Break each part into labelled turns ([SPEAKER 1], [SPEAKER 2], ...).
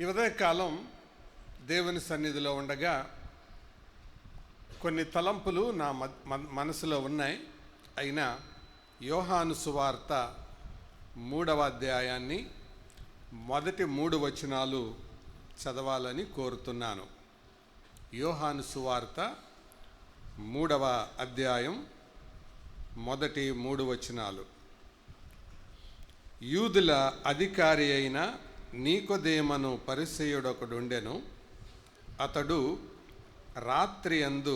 [SPEAKER 1] ఈ ఉదయకాలం దేవుని సన్నిధిలో ఉండగా కొన్ని తలంపులు నా మనసులో ఉన్నాయి. అయినా యోహాను సువార్త 3వ అధ్యాయాన్ని మొదటి 3 వచనాలు చదవాలని కోరుతున్నాను. యోహాను సువార్త 3వ అధ్యాయం మొదటి 3 వచనాలు. యూదుల అధికారి అయిన నీకొదేమను పరిసయ్యుడొకడుండెను. అతడు రాత్రి యందు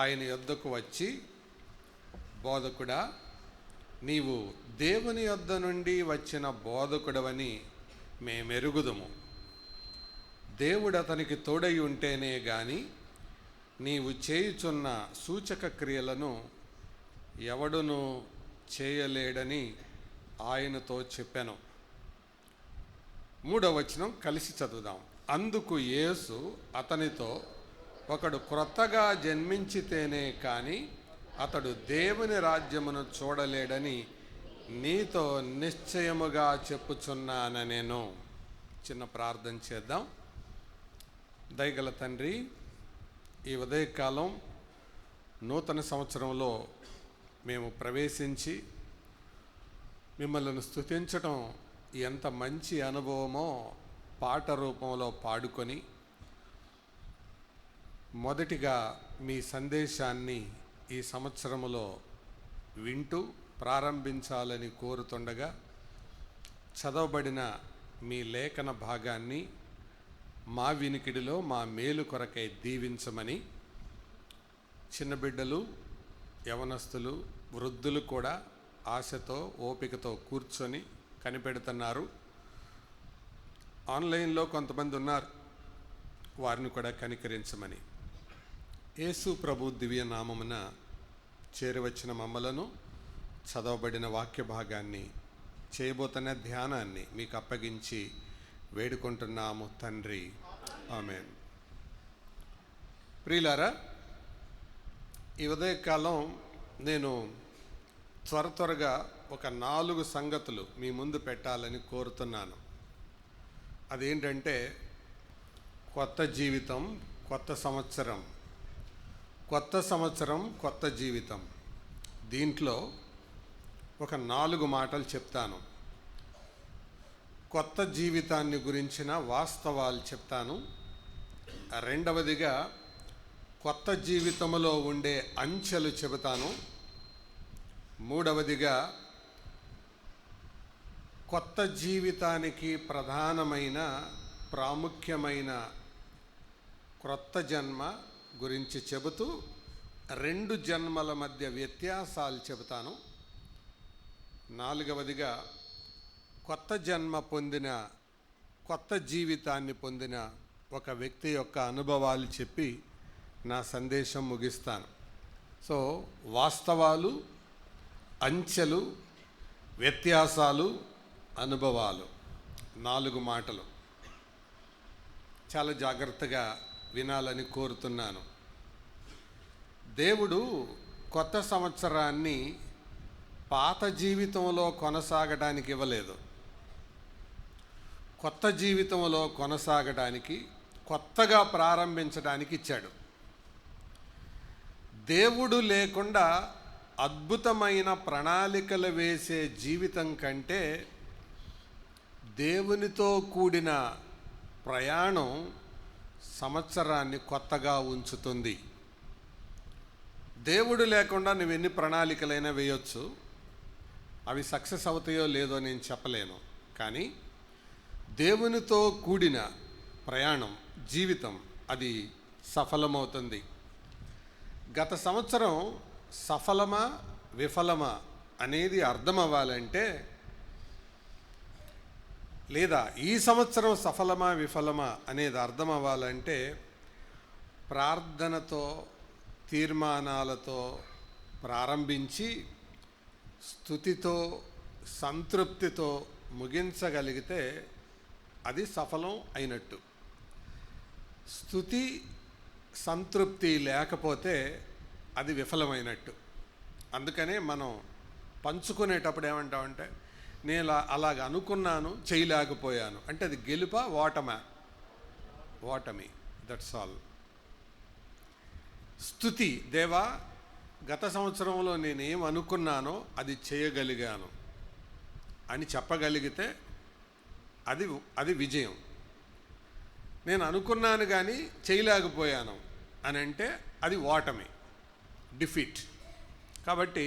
[SPEAKER 1] ఆయన యొద్దకు వచ్చి, బోధకుడా, నీవు దేవుని యొద్ద నుండి వచ్చిన బోధకుడవని మేమెరుగుదుము. దేవుడు అతనికి తోడై ఉంటేనే గాని నీవు చేయుచున్న సూచక క్రియలను ఎవడునూ చేయలేడని ఆయనతో చెప్పాను. 3వ వచనం కలిసి చదువుదాం. అందుకు యేసు అతనితో, ఒకడు క్రొత్తగా జన్మించితేనే కానీ అతడు దేవుని రాజ్యమును చూడలేడని నీతో నిశ్చయముగా చెప్పుచున్నాను నేను. చిన్న ప్రార్థన చేద్దాం. దయగల తండ్రి, ఈ ఉదయకాలం నూతన సంవత్సరంలో మేము ప్రవేశించి మిమ్మల్ని స్తుతించటం ఎంత మంచి అనుభవమో పాట రూపంలో పాడుకొని మొదటిగా మీ సందేశాన్ని ఈ సంవత్సరములో వింటూ ప్రారంభించాలని కోరుతుండగా చదవబడిన మీ లేఖన భాగాన్ని మా వినికిడిలో మా మేలు కొరకై దీవించమని, చిన్న బిడ్డలు, యవనస్తులు, వృద్ధులు కూడా ఆశతో ఓపికతో కూర్చొని కనిపెడుతున్నారు. ఆన్లైన్లో కొంతమంది ఉన్నారు, వారిని కూడా కనికరించమని యేసు ప్రభు దివ్య నామమున చేరవచ్చిన మమ్మలను చదవబడిన వాక్య భాగాన్ని, చేయబోతున్న ధ్యానాన్ని మీకు అప్పగించి వేడుకుంటున్నాము తండ్రి, ఆమేన్. ప్రియులారా, ఈ ఉదయకాలం నేను త్వరగా ఒక 4 సంగతులు మీ ముందు పెట్టాలని కోరుతున్నాను. అదేంటంటే కొత్త జీవితం, కొత్త సంవత్సరం, కొత్త సంవత్సరం, కొత్త జీవితం. దీంట్లో ఒక 4 మాటలు చెప్తాను. కొత్త జీవితాన్ని గురించిన వాస్తవాలు చెప్తాను. రెండవదిగా కొత్త జీవితంలో ఉండే అంచెలు చెబుతాను. మూడవదిగా కొత్త జీవితానికి ప్రధానమైన ప్రాముఖ్యమైన క్రొత్త జన్మ గురించి చెబుతూ 2 జన్మల మధ్య వ్యత్యాసాలు చెబుతాను. నాలుగవదిగా కొత్త జన్మ పొందిన, కొత్త జీవితాన్ని పొందిన ఒక వ్యక్తి యొక్క అనుభవాలు చెప్పి నా సందేశం ముగిస్తాను. సో వాస్తవాలు, అంచెలు, వ్యత్యాసాలు, అనుభవాలు, 4 మాటలు. చాలా జాగ్రత్తగా వినాలని కోరుతున్నాను. దేవుడు కొత్త సంవత్సరాన్ని పాత జీవితంలో కొనసాగడానికి ఇవ్వలేదు. కొత్త జీవితంలో కొనసాగడానికి, కొత్తగా ప్రారంభించడానికి ఇచ్చాడు. దేవుడు లేకుండా అద్భుతమైన ప్రణాళికలు వేసే జీవితం కంటే దేవునితో కూడిన ప్రయాణం సంవత్సరాన్ని కొత్తగా ఉంచుతుంది. దేవుడు లేకుండా నువ్వు ఎన్ని ప్రణాళికలైనా వేయొచ్చు, అవి సక్సెస్ అవుతాయో లేదో నేను చెప్పలేను. కానీ దేవునితో కూడిన ప్రయాణం, జీవితం, అది సఫలమవుతుంది. గత సంవత్సరం సఫలమా విఫలమా అనేది అర్థం అవ్వాలంటే, లేదా ఈ సంవత్సరం సఫలమా విఫలమా అనేది అర్థం అవ్వాలంటే ప్రార్థనతో, తీర్మానాలతో ప్రారంభించి స్తుతితో, సంతృప్తితో ముగించగలిగితే అది సఫలం అయినట్టు. స్తుతి, సంతృప్తి లేకపోతే అది విఫలమైనట్టు. అందుకనే మనం పంచుకునేటప్పుడు ఏమంటామంటే, నేను అలాగ అనుకున్నాను, చేయలేకపోయాను అంటే అది గెలుపా ఓటమి. That's all. స్తుతి, దేవా గత సంవత్సరంలో నేనేం అనుకున్నానో అది చేయగలిగాను అని చెప్పగలిగితే అది విజయం. నేను అనుకున్నాను కానీ చేయలేకపోయాను అని అంటే అది ఓటమి, డిఫీట్. కాబట్టి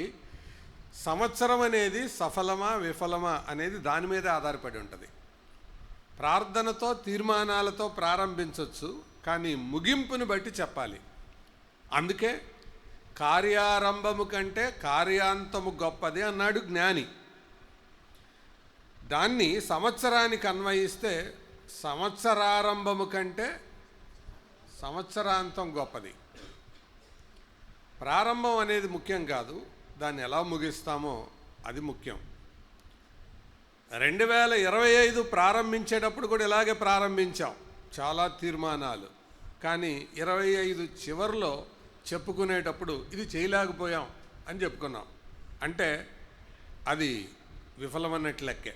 [SPEAKER 1] సంవత్సరం అనేది సఫలమా విఫలమా అనేది దాని మీదే ఆధారపడి ఉంటుంది. ప్రార్థనతో తీర్మానాలతో ప్రారంభించవచ్చు, కానీ ముగింపుని బట్టి చెప్పాలి. అందుకే కార్యారంభము కంటే కార్యాంతము గొప్పది అన్నాడు జ్ఞాని. దాన్ని సంవత్సరానికి అన్వయిస్తే సంవత్సరారంభము కంటే సంవత్సరాంతం గొప్పది. ప్రారంభం అనేది ముఖ్యం కాదు, దాన్ని ఎలా ముగిస్తామో అది ముఖ్యం. 2025 ప్రారంభించేటప్పుడు కూడా ఇలాగే ప్రారంభించాం, చాలా తీర్మానాలు. కానీ 25 చివరిలో చెప్పుకునేటప్పుడు ఇది చేయలేకపోయాం అని చెప్పుకున్నాం అంటే అది విఫలమన్నట్టు లెక్కే.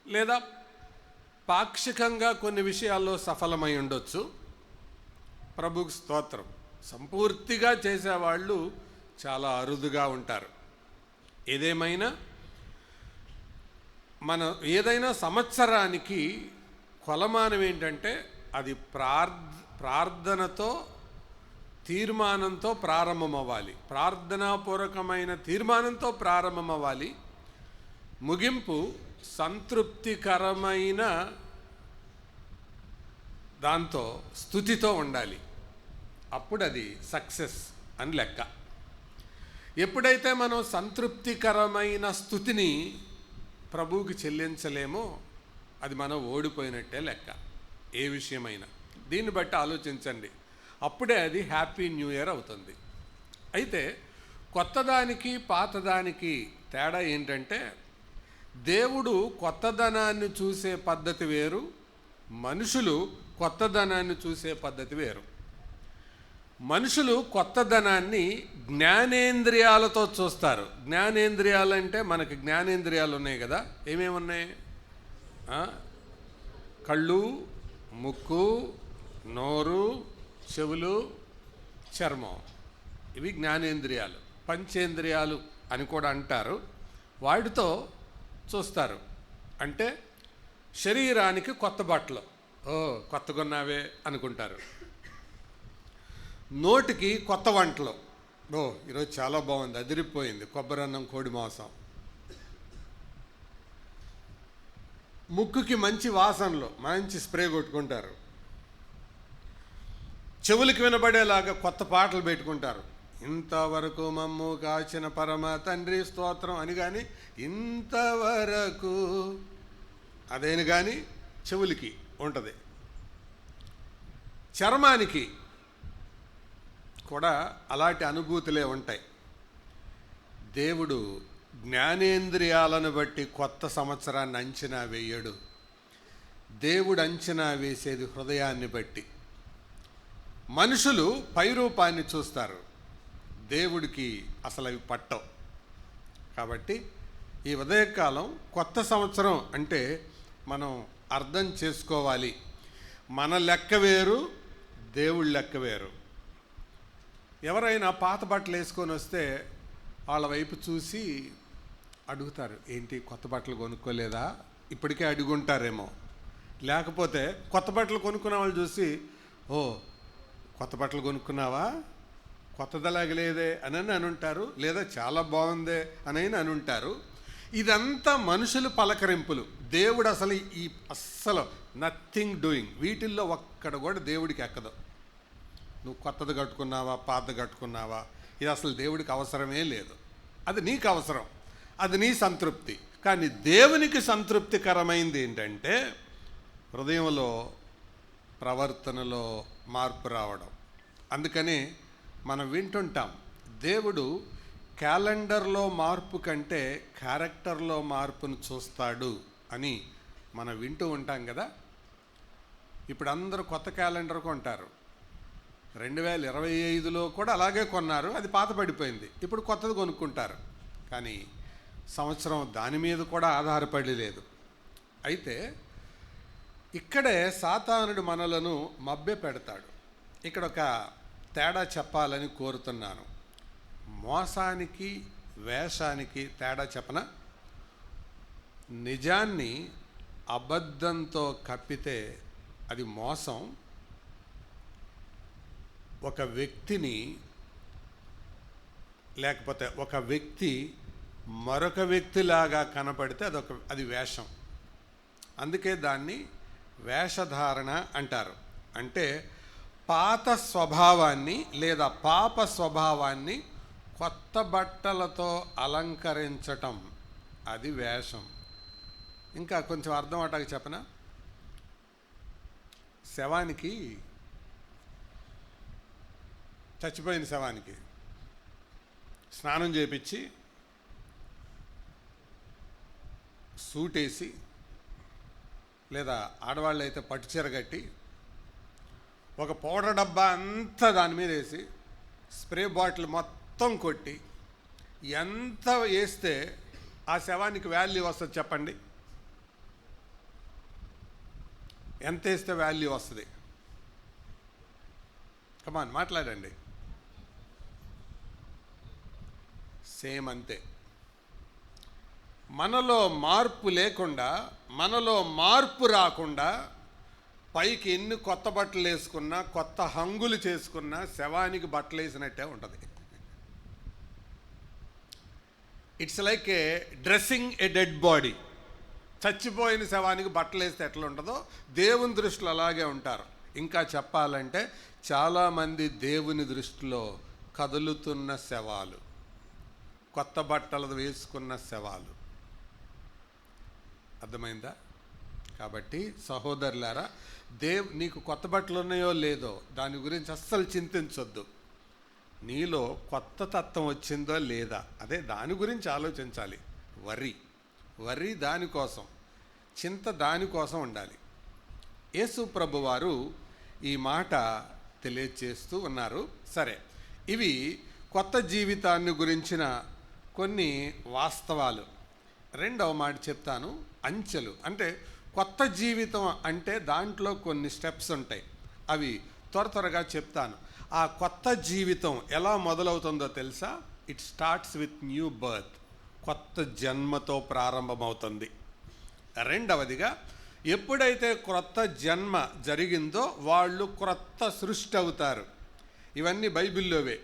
[SPEAKER 1] లేదా పాక్షికంగా కొన్ని విషయాల్లో సఫలమై ఉండొచ్చు. ప్రభువుకు స్తోత్రం. సంపూర్తిగా చేసేవాళ్ళు చాలా అరుదుగా ఉంటారు. ఏదేమైనా మన ఏదైనా సంవత్సరానికి కొలమానం ఏంటంటే అది ప్రార్థనతో తీర్మానంతో ప్రారంభమవ్వాలి. ప్రార్థనాపూర్వకమైన తీర్మానంతో ప్రారంభమవ్వాలి. ముగింపు సంతృప్తికరమైన దాంతో స్తుతితో ఉండాలి. అప్పుడు అది సక్సెస్ అని లెక్క. ఎప్పుడైతే మనం సంతృప్తికరమైన స్తుతిని ప్రభువుకి చెల్లించలేమో అది మనం ఓడిపోయినట్టే లెక్క, ఏ విషయమైనా. దీన్ని బట్టి ఆలోచించండి, అప్పుడే అది హ్యాపీ న్యూ ఇయర్ అవుతుంది. అయితే కొత్తదానికి పాతదానికి తేడా ఏంటంటే దేవుడు కొత్తదనాన్ని చూసే పద్ధతి వేరు, మనుషులు కొత్తదనాన్ని చూసే పద్ధతి వేరు. మనుషులు కొత్తదనాన్ని జ్ఞానేంద్రియాలతో చూస్తారు. జ్ఞానేంద్రియాలు అంటే మనకి జ్ఞానేంద్రియాలు ఉన్నాయి కదా, ఏమేమి ఉన్నాయి? కళ్ళు, ముక్కు, నోరు, చెవులు, చర్మం. ఇవి జ్ఞానేంద్రియాలు. పంచేంద్రియాలు అని కూడా అంటారు. వాటితో చూస్తారు. అంటే శరీరానికి కొత్త బట్టలు, కొత్తగొన్నావే అనుకుంటారు. నోటికి కొత్త వంటలు, ఈరోజు చాలా బాగుంది, అదిరిపోయింది, కొబ్బరన్నం, కోడి మాంసం. ముక్కుకి మంచి వాసనలు, మంచి స్ప్రే కొట్టుకుంటారు. చెవులకి వినబడేలాగా కొత్త పాటలు పెట్టుకుంటారు. ఇంతవరకు మమ్ము కాచిన పరమ తండ్రి స్తోత్రం అని కానీ ఇంతవరకు అదేని కానీ చెవులకి ఉంటుంది. చర్మానికి కూడా అలాంటి అనుభూతులే ఉంటాయి. దేవుడు జ్ఞానేంద్రియాలను బట్టి కొత్త సంవత్సరాన్ని అంచనా వేయడు. దేవుడు అంచనా వేసేది హృదయాన్ని బట్టి. మనుషులు పైరూపాన్ని చూస్తారు, దేవుడికి అసలు అవి పట్టవు. కాబట్టి ఈ ఉదయకాలం కొత్త సంవత్సరం అంటే మనం అర్థం చేసుకోవాలి, మన లెక్క వేరు, దేవుడి లెక్క వేరు. ఎవరైనా పాత బట్టలు వేసుకొని వస్తే వాళ్ళ వైపు చూసి అడుగుతారు, ఏంటి కొత్త బట్టలు కొనుక్కోలేదా? ఇప్పటికే అడుగుంటారేమో. లేకపోతే కొత్త బట్టలు కొనుక్కున్న వాళ్ళు చూసి, కొత్త బట్టలు కొనుక్కున్నావా, కొత్తదలాగలేదే అని అనుంటారు. లేదా చాలా బాగుందే అని అనుంటారు. ఇదంతా మనుషులు పలకరింపులు. దేవుడు అసలు అస్సలు నథింగ్ డూయింగ్. వీటిల్లో ఒక్కడ కూడా దేవుడికి ఎక్కదు. నువ్వు కొత్తది కట్టుకున్నావా, పాతది కట్టుకున్నావా, ఇది అసలు దేవుడికి అవసరమే లేదు. అది నీకు అవసరం, అది నీ సంతృప్తి. కానీ దేవునికి సంతృప్తికరమైంది ఏంటంటే హృదయంలో, ప్రవర్తనలో మార్పు రావడం. అందుకని మనం వింటుంటాం, దేవుడు క్యాలెండర్లో మార్పు కంటే క్యారెక్టర్లో మార్పును చూస్తాడు అని మనం వింటూ ఉంటాం కదా. ఇప్పుడు అందరూ కొత్త క్యాలెండర్ కొంటారు. 2025లో కూడా అలాగే కొన్నారు, అది పాత పడిపోయింది. ఇప్పుడు కొత్తది కొనుక్కుంటారు. కానీ సంవత్సరం దాని మీద కూడా ఆధారపడి లేదు. అయితే ఇక్కడే సాతానుడు మనలను మభ్య పెడతాడు. ఇక్కడ ఒక తేడా చెప్పాలని కోరుతున్నాను. మోసానికి వేషానికి తేడా చెప్పనా? నిజాన్ని అబద్ధంతో కప్పితే అది మోసం. ఒక వ్యక్తిని లేకపోతే ఒక వ్యక్తి మరొక వ్యక్తిలాగా కనపడితే అది వేషం. అందుకే దాన్ని వేషధారణ అంటారు. అంటే పాత స్వభావాన్ని లేదా పాప స్వభావాన్ని కొత్త బట్టలతో అలంకరించటం, అది వేషం. ఇంకా కొంచెం అర్థం అవటానికి చెప్పనా? చచ్చిపోయిన శవానికి స్నానం చేపించి సూట్ వేసి, లేదా ఆడవాళ్ళు అయితే పట్టుచీర కట్టి ఒక పౌడర్ డబ్బా అంతా దాని మీద వేసి స్ప్రే బాటిల్ మొత్తం కొట్టి ఎంత వేస్తే ఆ శవానికి వాల్యూ వస్తుంది చెప్పండి? ఎంత వేస్తే వాల్యూ వస్తుంది? కమాన్ మాట్లాడండి. సేమ్ అంతే. మనలో మార్పు లేకుండా, మనలో మార్పు రాకుండా పైకి ఎన్ని కొత్త బట్టలు వేసుకున్నా, కొత్త హంగులు చేసుకున్నా శవానికి బట్టలు వేసినట్టే ఉంటుంది. It's like A dressing A dead body. చచ్చిపోయిన శవానికి బట్టలు వేస్తే ఎట్లా ఉంటుందో దేవుని దృష్టిలో అలాగే ఉంటారు. ఇంకా చెప్పాలంటే చాలామంది దేవుని దృష్టిలో కదులుతున్న శవాలు, కొత్త బట్టలు వేసుకున్న శవాలు. అర్థమైందా? కాబట్టి సహోదరులారా, నీకు కొత్త బట్టలు ఉన్నాయో లేదో దాని గురించి అస్సలు చింతించొద్దు. నీలో కొత్త తత్వం వచ్చిందో లేదా, అదే దాని గురించి ఆలోచించాలి. వరి దానికోసం, చింత దానికోసం ఉండాలి. యేసు ప్రభువారు ఈ మాట తెలియచేస్తూ ఉన్నారు. సరే, ఇవి కొత్త జీవితాన్ని గురించిన కొన్ని వాస్తవాలు. రెండవ మాట చెప్తాను, అంచెలు. అంటే కొత్త జీవితం అంటే దాంట్లో కొన్ని స్టెప్స్ ఉంటాయి. అవి త్వరగా చెప్తాను. ఆ కొత్త జీవితం ఎలా మొదలవుతుందో తెలుసా? It starts with new birth. కొత్త జన్మతో ప్రారంభమవుతుంది. రెండవదిగా, ఎప్పుడైతే క్రొత్త జన్మ జరిగిందో వాళ్ళు క్రొత్త సృష్టి అవుతారు. ఇవన్నీ బైబిల్లోవే.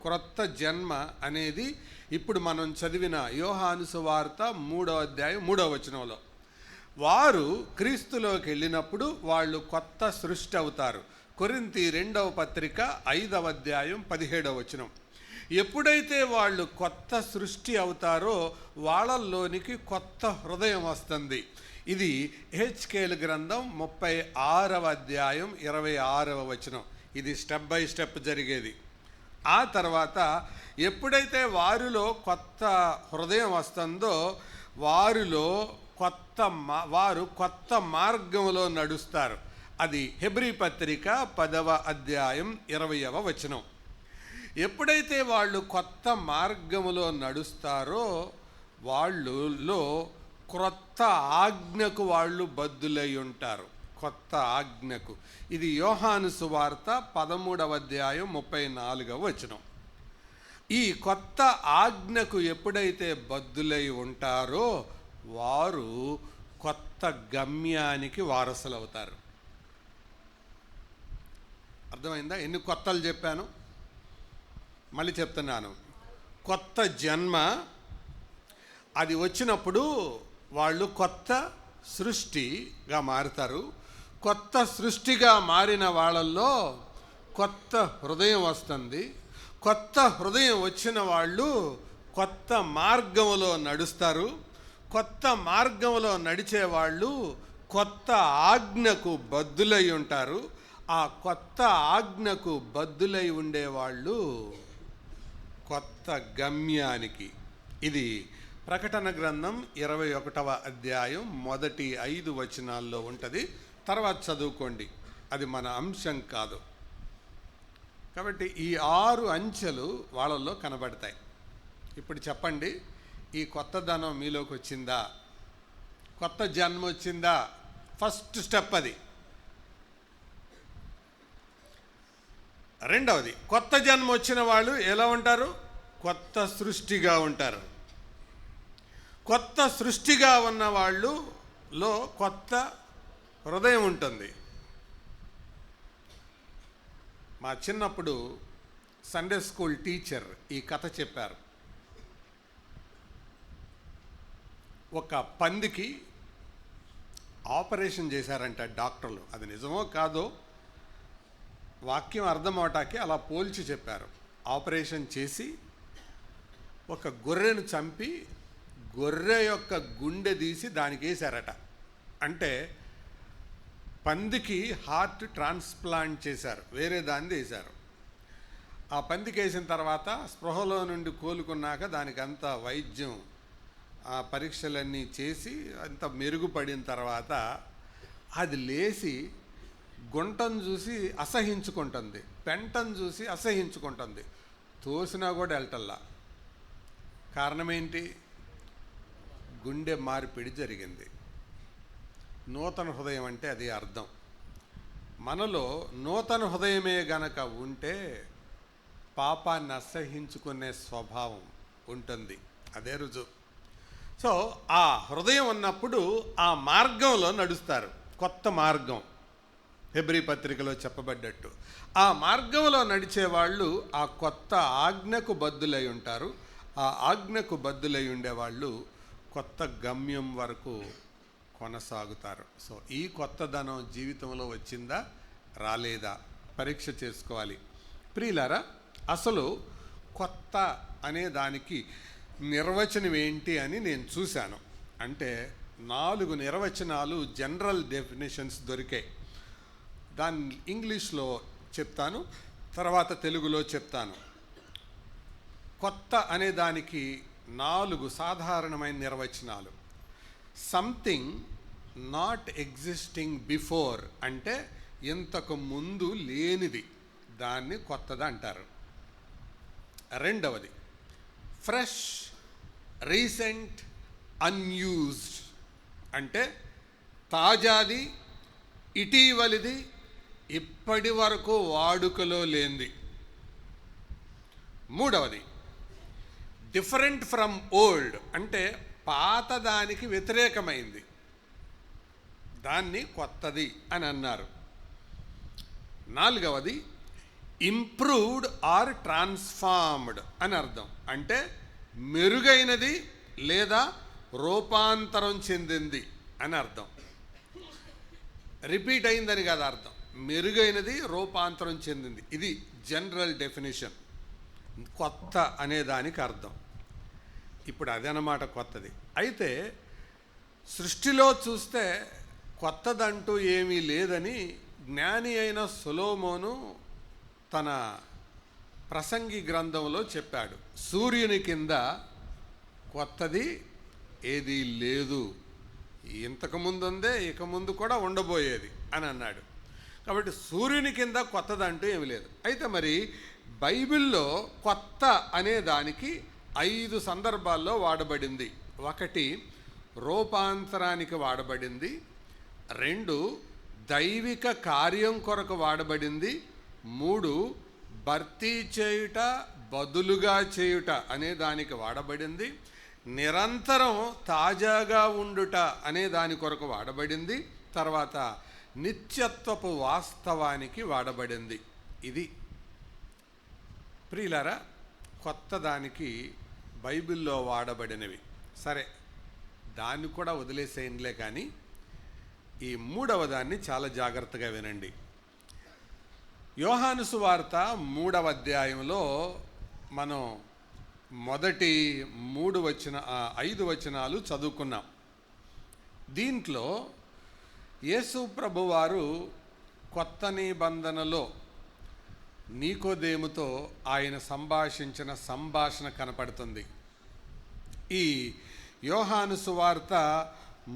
[SPEAKER 1] క్రొత్త జన్మ అనేది ఇప్పుడు మనం చదివిన యోహాను సువార్త 3వ అధ్యాయం 3వ వచనంలో, వారు క్రీస్తులోకి వెళ్ళినప్పుడు వాళ్ళు కొత్త సృష్టి అవుతారు. కొరింథీ 2వ పత్రిక 5వ అధ్యాయం 17వ వచనం. ఎప్పుడైతే వాళ్ళు కొత్త సృష్టి అవుతారో వాళ్ళల్లోనికి కొత్త హృదయం వస్తుంది. ఇది హెచ్కేల్ గ్రంథం 36వ అధ్యాయం 26వ వచనం. ఇది స్టెప్ బై స్టెప్ జరిగేది. ఆ తర్వాత ఎప్పుడైతే వారిలో కొత్త హృదయం వస్తుందో వారు కొత్త మార్గంలో నడుస్తారు. అది హెబ్రీ పత్రిక 10వ అధ్యాయం 20వ వచనం. ఎప్పుడైతే వాళ్ళు కొత్త మార్గములో నడుస్తారో వాళ్ళలో క్రొత్త ఆజ్ఞకు వాళ్ళు బద్దులై ఉంటారు. కొత్త ఆజ్ఞకు. ఇది యోహాను సువార్త 13వ అధ్యాయం 34వ వచనం. ఈ కొత్త ఆజ్ఞకు ఎప్పుడైతే బద్దులై ఉంటారో వారు కొత్త గమ్యానికి వారసులు అవుతారు. అర్థమైందా? ఎన్ని కొత్తలు చెప్పాను? మళ్ళీ చెప్తున్నాను. కొత్త జన్మ అది వచ్చినప్పుడు వాళ్ళు కొత్త సృష్టిగా మారుతారు. కొత్త సృష్టిగా మారిన వాళ్ళల్లో కొత్త హృదయం వస్తుంది. కొత్త హృదయం వచ్చిన వాళ్ళు కొత్త మార్గంలో నడుస్తారు. కొత్త మార్గంలో నడిచేవాళ్ళు కొత్త ఆజ్ఞకు బద్దులై ఉంటారు. ఆ కొత్త ఆజ్ఞకు బద్దులై ఉండేవాళ్ళు కొత్త గమ్యానికి. ఇది ప్రకటన గ్రంథం 21వ అధ్యాయం మొదటి 5 వచనాల్లో ఉంటుంది. తర్వాత చదువుకోండి, అది మన అంశం కాదు. కాబట్టి ఈ 6 అంచెలు వాళ్ళల్లో కనబడతాయి. ఇప్పుడు చెప్పండి, ఈ కొత్తదనం మీలోకి వచ్చిందా? కొత్త జన్మ వచ్చిందా? ఫస్ట్ స్టెప్ అది. రెండవది, కొత్త జన్మ వచ్చిన వాళ్ళు ఎలా ఉంటారు? కొత్త సృష్టిగా ఉంటారు. కొత్త సృష్టిగా ఉన్న వాళ్ళులో కొత్త హృదయం ఉంటుంది. మా చిన్నప్పుడు సండే స్కూల్ టీచర్ ఈ కథ చెప్పారు. ఒక పందికి ఆపరేషన్ చేశారంట డాక్టర్లు. అది నిజమో కాదో వాక్యం అర్థం అవటానికి అలా పోల్చి చెప్పారు. ఆపరేషన్ చేసి ఒక గొర్రెను చంపి గొర్రె యొక్క గుండె తీసి దానికి వేశారట. అంటే పందికి హార్ట్ ట్రాన్స్ప్లాంట్ చేశారు, వేరే దాన్ని వేశారు. ఆ పందికి వేసిన తర్వాత స్పృహలో నుండి కోలుకున్నాక దానికి అంత వైద్యం, ఆ పరీక్షలన్నీ చేసి అంత మెరుగుపడిన తర్వాత అది లేచి గుంటను చూసి అసహించుకుంటుంది, పెంటను చూసి అసహించుకుంటుంది. తోసినా కూడా వెళ్ళటల్లా. కారణం ఏంటి? గుండె మార్పిడి జరిగింది. నూతన హృదయం అంటే అది అర్థం. మనలో నూతన హృదయమే గనక ఉంటే పాపాన్ని అసహించుకునే స్వభావం ఉంటుంది. అదే రుజువు. సో ఆ హృదయం ఉన్నప్పుడు ఆ మార్గంలో నడుస్తారు. కొత్త మార్గం, హెబ్రీ పత్రికలో చెప్పబడ్డట్టు ఆ మార్గంలో నడిచేవాళ్ళు ఆ కొత్త ఆజ్ఞకు బద్దులై ఉంటారు. ఆ ఆజ్ఞకు బద్దులై ఉండేవాళ్ళు కొత్త గమ్యం వరకు కొనసాగుతారు. సో ఈ కొత్తదనం జీవితంలో వచ్చిందా రాలేదా పరీక్ష చేసుకోవాలి. ప్రియులారా, అసలు కొత్త అనే దానికి నిర్వచనం ఏంటి అని నేను చూశాను. అంటే 4 నిర్వచనాలు, జనరల్ డెఫినేషన్స్ దొరికాయి. దాన్ని ఇంగ్లీష్లో చెప్తాను, తర్వాత తెలుగులో చెప్తాను. కొత్త అనే దానికి 4 సాధారణమైన నిర్వచనాలు. సంథింగ్ నాట్ ఎగ్జిస్టింగ్ బిఫోర్, అంటే ఇంతకు ముందు లేనిది, దాన్ని కొత్తది అంటారు. రెండవది ఫ్రెష్, రీసెంట్, అన్యూజ్డ్, అంటే తాజాది, ఇటీవలిది, ఇప్పటి వరకు వాడుకలో లేనిది. మూడవది డిఫరెంట్ ఫ్రమ్ ఓల్డ్, అంటే పాతదానికి వ్యతిరేకమైంది, దాన్ని కొత్తది అని అన్నారు. నాలుగవది ఇంప్రూవ్డ్ ఆర్ ట్రాన్స్ఫార్మ్డ్ అని అర్థం. అంటే మెరుగైనది లేదా రూపాంతరం చెందింది అని అర్థం. రిపీట్ అయిందని కాదు అర్థం, మెరుగైనది, రూపాంతరం చెందింది. ఇది జనరల్ డెఫినేషన్ కొత్త అనేదానికి అర్థం. ఇప్పుడు అదనమాట కొత్తది. అయితే సృష్టిలో చూస్తే కొత్తదంటూ ఏమీ లేదని జ్ఞాని అయిన సొలొమోను తన ప్రసంగి గ్రంథంలో చెప్పాడు. సూర్యుని కింద కొత్తది ఏదీ లేదు, ఇంతకుముందు ఉందే, ఇక ముందు కూడా ఉండబోయేది అని అన్నాడు. కాబట్టి సూర్యుని కింద కొత్తదంటూ ఏమి లేదు. అయితే మరి బైబిల్లో కొత్త అనే దానికి 5 సందర్భాల్లో వాడబడింది. 1 రూపాంతరానికి వాడబడింది, 2 దైవిక కార్యం కొరకు వాడబడింది, 3 భర్తీ చేయుట, బదులుగా చేయుట అనే దానికి వాడబడింది, నిరంతరం తాజాగా ఉండుట అనే దాని కొరకు వాడబడింది, తర్వాత నిత్యత్వపు వాస్తవానికి వాడబడింది. ఇది ప్రియులారా కొత్త దానికి బైబిల్లో వాడబడినవి. సరే, దాన్ని కూడా వదిలేసేయండిలే, కానీ ఈ 3వ దాన్ని చాలా జాగ్రత్తగా వినండి. యోహాను సువార్త 3వ అధ్యాయంలో మనం మొదటి 5 వచనాలు చదువుకున్నాం. దీంట్లో యేసు ప్రభువారు కొత్త నిబంధనలో నీకోదేముతో ఆయన సంభాషించిన సంభాషణ కనపడుతుంది. ఈ యోహాను సువార్త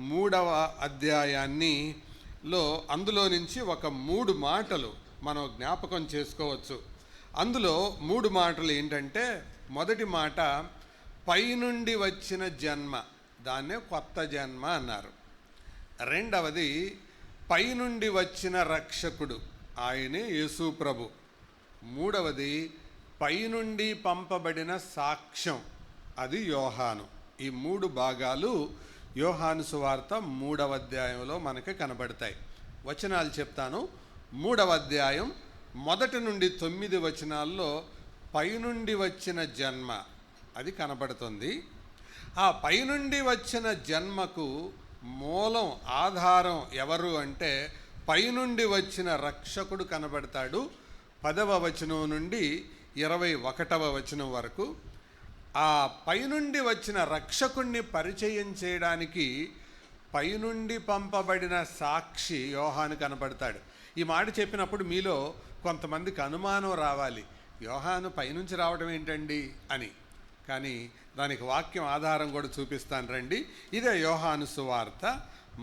[SPEAKER 1] 3వ అధ్యాయాన్నిలో అందులో నుంచి ఒక 3 మాటలు మనం జ్ఞాపకం చేసుకోవచ్చు. అందులో 3 మాటలు ఏంటంటే, మొదటి మాట పైనుండి వచ్చిన జన్మ, దాన్నే కొత్త జన్మ అన్నారు. రెండవది పైనుండి వచ్చిన రక్షకుడు, ఆయనే యేసు ప్రభు. మూడవది పైనుండి పంపబడిన సాక్ష్యం, అది యోహాను. ఈ 3 భాగాలు యోహాను సువార్త 3వ అధ్యాయంలో మనకి కనబడతాయి. వచనాలు చెప్తాను. 3వ అధ్యాయం 1 నుండి 9 వచనాల్లో పైనుండి వచ్చిన జన్మ అది కనబడుతుంది. ఆ పైనుండి వచ్చిన జన్మకు మూలం, ఆధారం ఎవరు అంటే పైనుండి వచ్చిన రక్షకుడు కనబడతాడు. 10వ వచనం నుండి 21వ వచనం వరకు ఆ పైనుండి వచ్చిన రక్షకుణ్ణి పరిచయం చేయడానికి పైనుండి పంపబడిన సాక్షి యోహాను కనబడతాడు. ఈ మాట చెప్పినప్పుడు మీలో కొంతమందికి అనుమానం రావాలి, యోహాను పైనుంచి రావడం ఏంటండి అని. కానీ దానికి వాక్యం ఆధారం కూడా చూపిస్తాను రండి. ఇదే యోహాను సువార్త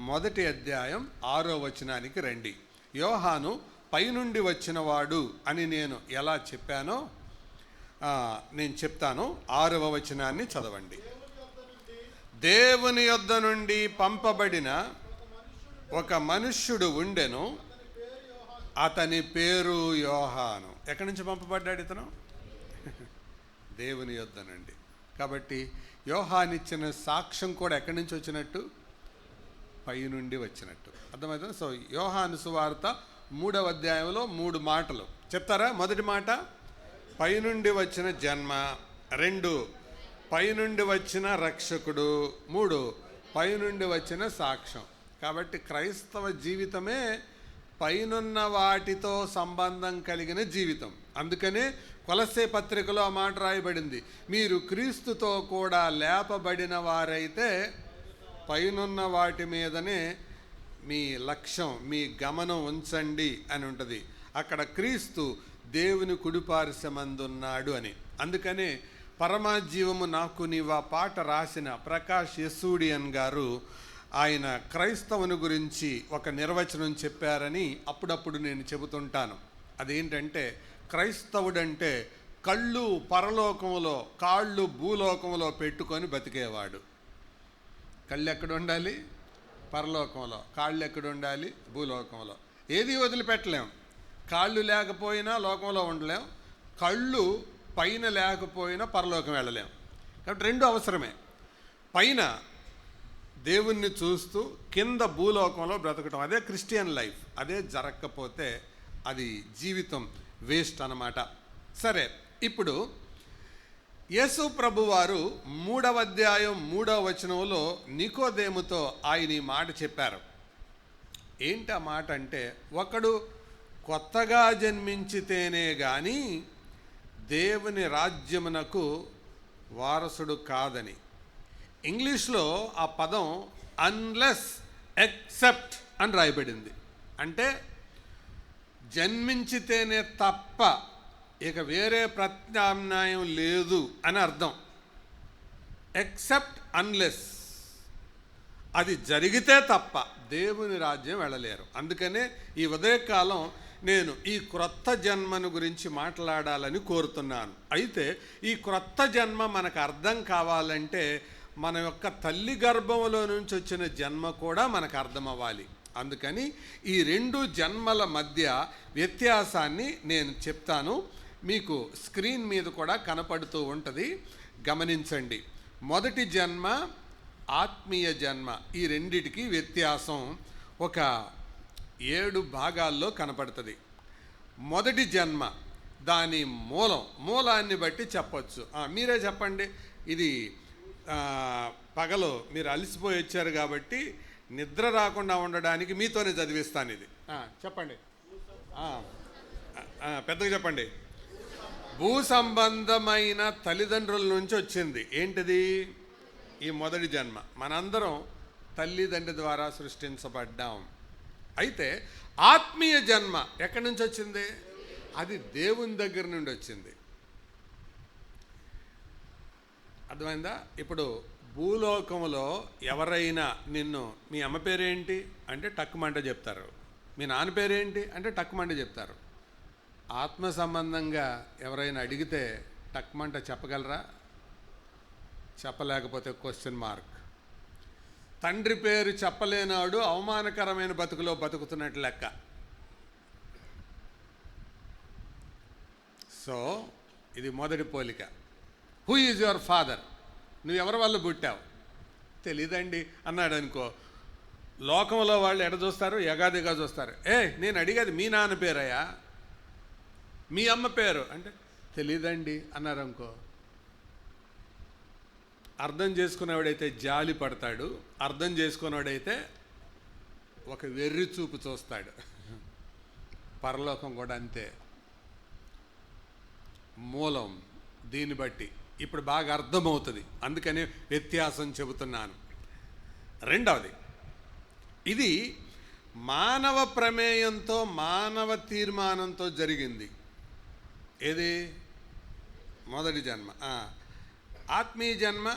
[SPEAKER 1] 1వ అధ్యాయం 6వ వచనానికి రండి. యోహాను పైనుండి వచ్చినవాడు అని నేను ఎలా చెప్పానో నేను చెప్తాను. 6వ వచనాన్ని చదవండి. దేవుని యొద్ద నుండి పంపబడిన ఒక మనుష్యుడు ఉండెను, అతని పేరు యోహాను. ఎక్కడి నుంచి పంపబడ్డాడు ఇతను? దేవుని యొద్ద నుండి. కాబట్టి యోహాను ఇచ్చిన సాక్ష్యం కూడా ఎక్కడి నుంచి వచ్చినట్టు? పైనుండి వచ్చినట్టు. అర్థమవుతుంది. సో యోహాను సువార్త 3వ అధ్యాయంలో 3 మాటలు చెప్తారా? మొదటి మాట పైనుండి వచ్చిన జన్మ, 2 పైనుండి వచ్చిన రక్షకుడు, 3 పైనుండి వచ్చిన సాక్ష్యం. కాబట్టి క్రైస్తవ జీవితమే పైనున్న వాటితో సంబంధం కలిగిన జీవితం. అందుకనే కొలస్సే పత్రికలో ఆ మాట రాయబడింది, మీరు క్రీస్తుతో కూడా లేపబడిన వారైతే పైనున్న వాటి మీదనే మీ లక్ష్యం, మీ గమనం ఉంచండి అని ఉంటుంది. అక్కడ క్రీస్తు దేవుని కుడిపార్శ్వమందున్నాడు అని. అందుకనే పరమజీవము నాకు నీవా పాట రాసిన ప్రకాష్ యస్సూడియన్ గారు ఆయన క్రైస్తవుని గురించి ఒక నిర్వచనం చెప్పారని అప్పుడప్పుడు నేను చెబుతుంటాను. అదేంటంటే క్రైస్తవుడంటే కళ్ళు పరలోకంలో, కాళ్ళు భూలోకంలో పెట్టుకొని బతికేవాడు. కళ్ళు ఎక్కడ ఉండాలి? పరలోకంలో. కాళ్ళు ఎక్కడ ఉండాలి? భూలోకంలో. ఏది వదిలిపెట్టలేం. కాళ్ళు లేకపోయినా లోకంలో ఉండలేం, కళ్ళు పైన లేకపోయినా పరలోకం వెళ్ళలేం. కాబట్టి 2 అవసరమే. పైన దేవుణ్ణి చూస్తూ కింద భూలోకంలో బ్రతకటం, అదే క్రిస్టియన్ లైఫ్. అదే జరగకపోతే అది జీవితం వేస్ట్ అన్నమాట. సరే, ఇప్పుడు యేసు ప్రభువారు 3వ అధ్యాయం 3వ వచనంలో నికోదేముతో ఆయన ఈ మాట చెప్పారు. ఏంటి ఆ మాట అంటే, ఒకడు కొత్తగా జన్మించితేనే కానీ దేవుని రాజ్యమునకు వారసుడు కాదని. ఇంగ్లీష్లో ఆ పదం అన్లెస్ ఎక్సెప్ట్ అని రాయబడింది. అంటే జన్మించితేనే తప్ప ఇక వేరే ప్రత్యామ్నాయం లేదు అని అర్థం. ఎక్సెప్ట్ అన్లెస్, అది జరిగితే తప్ప దేవుని రాజ్యం వెళ్ళలేరు. అందుకనే ఈ ఉదయకాలం నేను ఈ క్రొత్త జన్మను గురించి మాట్లాడాలని కోరుతున్నాను. అయితే ఈ క్రొత్త జన్మ మనకు అర్థం కావాలంటే మన యొక్క తల్లి గర్భంలో నుంచి వచ్చిన జన్మ కూడా మనకు అర్థం అవ్వాలి. అందుకని ఈ 2 జన్మల మధ్య వ్యత్యాసాన్ని నేను చెప్తాను. మీకు స్క్రీన్ మీద కూడా కనపడుతూ ఉంటుంది, గమనించండి. మొదటి జన్మ, ఆత్మీయ జన్మ, ఈ రెండిటికి వ్యత్యాసం ఒక 7 భాగాల్లో కనపడుతుంది. మొదటి జన్మ, దాని మూలాన్ని బట్టి చెప్పచ్చు. మీరే చెప్పండి. ఇది పగలు మీరు అలసిపోయి వచ్చారు కాబట్టి నిద్ర రాకుండా ఉండడానికి మీతోనే చదివిస్తాను. ఇది చెప్పండి, పెద్దగా చెప్పండి. భూ సంబంధమైన తల్లిదండ్రుల నుంచి వచ్చింది. ఏంటిది? ఈ మొదటి జన్మ. మనందరం తల్లిదండ్రి ద్వారా సృష్టించబడ్డాం. అయితే ఆత్మీయ జన్మ ఎక్కడి నుంచి వచ్చింది? అది దేవుని దగ్గర నుండి వచ్చింది. అర్థమైందా? ఇప్పుడు భూలోకంలో ఎవరైనా నిన్ను, మీ అమ్మ పేరేంటి అంటే టక్కుమంట చెప్తారు, మీ నాన్న పేరేంటి అంటే టక్కుమంట చెప్తారు. ఆత్మ సంబంధంగా ఎవరైనా అడిగితే టక్కుమంట చెప్పగలరా? చెప్పలేకపోతే క్వశ్చన్ మార్క్. తండ్రి పేరు చెప్పలేనాడు అవమానకరమైన బతుకులో బతుకుతున్నట్టు లెక్క. సో ఇది మొదటి పోలిక. Who is your father? నువ్వు ఎవరి వల్ల పుట్టావు? తెలీదండి అన్నాడు అనుకో, లోకంలో వాళ్ళు ఎడ చూస్తారు? ఎగాదిగా చూస్తారు. నేను అడిగేది మీ నాన్న పేరయ్యా, మీ అమ్మ పేరు అంటే తెలీదండి అన్నారు అనుకో, అర్థం చేసుకునేవాడైతే జాలి పడతాడు, అర్థం చేసుకునేవాడైతే ఒక వెర్రి చూపు చూస్తాడు. పరలోకం కూడా అంతే. మూలం దీన్ని బట్టి ఇప్పుడు బాగా అర్థమవుతుంది, అందుకని వ్యత్యాసం చెబుతున్నాను. రెండవది, ఇది మానవ ప్రమేయంతో మానవ తీర్మానంతో జరిగింది. ఏది? మొదటి జన్మ. ఆత్మీయ జన్మ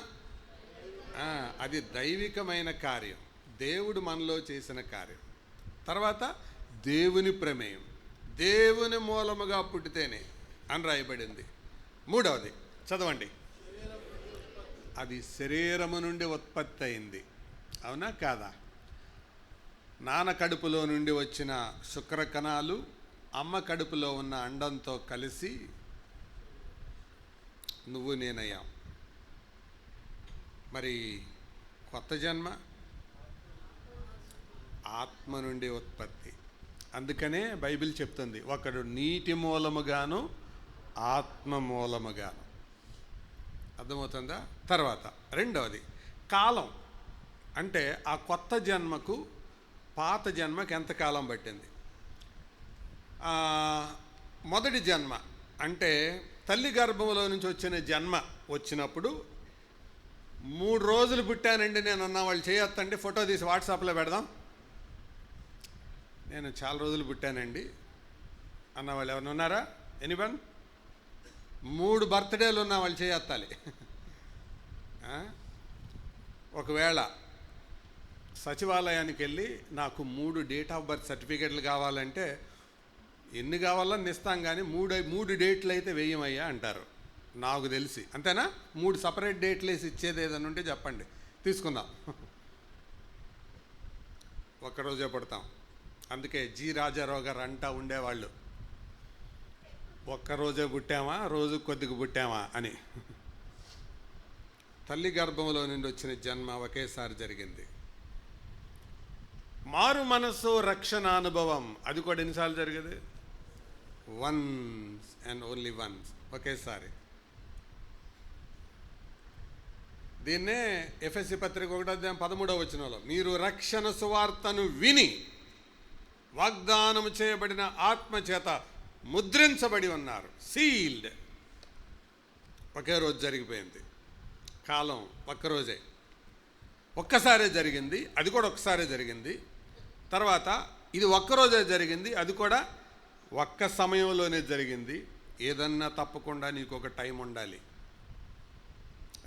[SPEAKER 1] అది దైవికమైన కార్యం, దేవుడు మనలో చేసిన కార్యం. తర్వాత దేవుని ప్రమేయం, దేవుని మూలముగా పుట్టితేనే అని రాయబడింది. మూడవది చదవండి, అది శరీరము నుండి ఉత్పత్తి అయింది. అవునా కాదా? నాన్న కడుపులో నుండి వచ్చిన శుక్రకణాలు అమ్మ కడుపులో ఉన్న అండంతో కలిసి నువ్వు నేనయ్యాం. మరి కొత్త జన్మ ఆత్మ నుండి ఉత్పత్తి. అందుకనే బైబిల్ చెప్తుంది, ఒకడు నీటి మూలముగాను ఆత్మ మూలముగాను. అర్థమవుతుందా? తర్వాత రెండవది కాలం. అంటే ఆ కొత్త జన్మకు పాత జన్మకు ఎంతకాలం పట్టింది? మొదటి జన్మ అంటే తల్లి గర్భంలో నుంచి వచ్చిన జన్మ వచ్చినప్పుడు 3 రోజులు పుట్టానండి నేను అన్న వాళ్ళు చేయొద్దండి, ఫోటో తీసి వాట్సాప్లో పెడదాం. నేను చాలా రోజులు పుట్టానండి అన్న వాళ్ళు ఎవరైనా ఉన్నారా? ఎనీవన్? 3 బర్త్డేలు ఉన్న వాళ్ళు చేయొత్తాలి. ఒకవేళ సచివాలయానికి వెళ్ళి నాకు 3 డేట్ ఆఫ్ బర్త్ సర్టిఫికెట్లు కావాలంటే ఎన్ని కావాలని ఇస్తాం, కానీ 3 డేట్లు అయితే వేయమయ్యా అంటారు నాకు తెలిసి. అంతేనా? 3 సపరేట్ డేట్లు వేసి ఇచ్చేది ఏదైనా ఉంటే చెప్పండి, తీసుకుందాం. ఒక్కరోజే పుడతాం. అందుకే జి రాజారావు గారు అంటా ఉండేవాళ్ళు, ఒక్కరోజే పుట్టామా, రోజు కొద్దిగా పుట్టామా అని. తల్లి గర్భంలో నుండి వచ్చిన జన్మ ఒకేసారి జరిగింది. మారు మనసు రక్షణ అనుభవం అది కూడా ఎన్నిసార్లు జరిగేది? వన్స్ అండ్ ఓన్లీ వన్స్, ఒకేసారి. దీన్నే ఎఫెసీ పత్రిక 1:13 మీరు రక్షణ సువార్తను విని వాగ్దానము చేయబడిన ఆత్మ చేత ముద్రించబడి ఉన్నారు. సీల్డ్. ఒకే రోజు జరిగిపోయింది. కాలం ఒక్కరోజే, ఒక్కసారే జరిగింది. అది కూడా ఒక్కసారే జరిగింది. తర్వాత ఇది ఒక్కరోజే జరిగింది, అది కూడా ఒక్క సమయంలోనే జరిగింది. ఏదన్నా తప్పకుండా నీకు ఒక టైం ఉండాలి.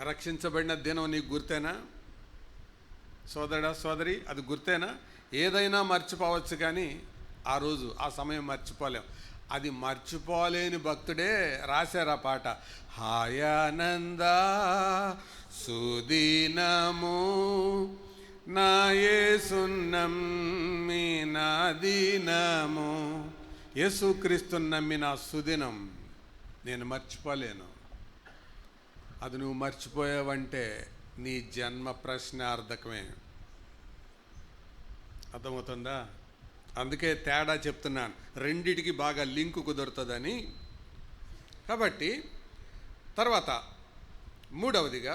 [SPEAKER 1] రక్షించబడిన దినం నీకు గుర్తేనా సోదరా సోదరి? అది గుర్తేనా? ఏదైనా మర్చిపోవచ్చు, కానీ ఆ రోజు ఆ సమయం మర్చిపోలేం. అది మర్చిపోలేని భక్తుడే రాశారు ఆ పాట. హాయానంద సుదీనము నా యేసున్నమ్మి నా దీనము. యేసుక్రీస్తుని నమ్మి నా సుదినం నేను మర్చిపోలేను. అది నువ్వు మర్చిపోయావంటే నీ జన్మ ప్రశ్నార్థకమే. అర్థమవుతుందా? అందుకే తేడా చెప్తున్నాను, రెండిటికి బాగా లింకు కుదురుతుందని. కాబట్టి తర్వాత మూడవదిగా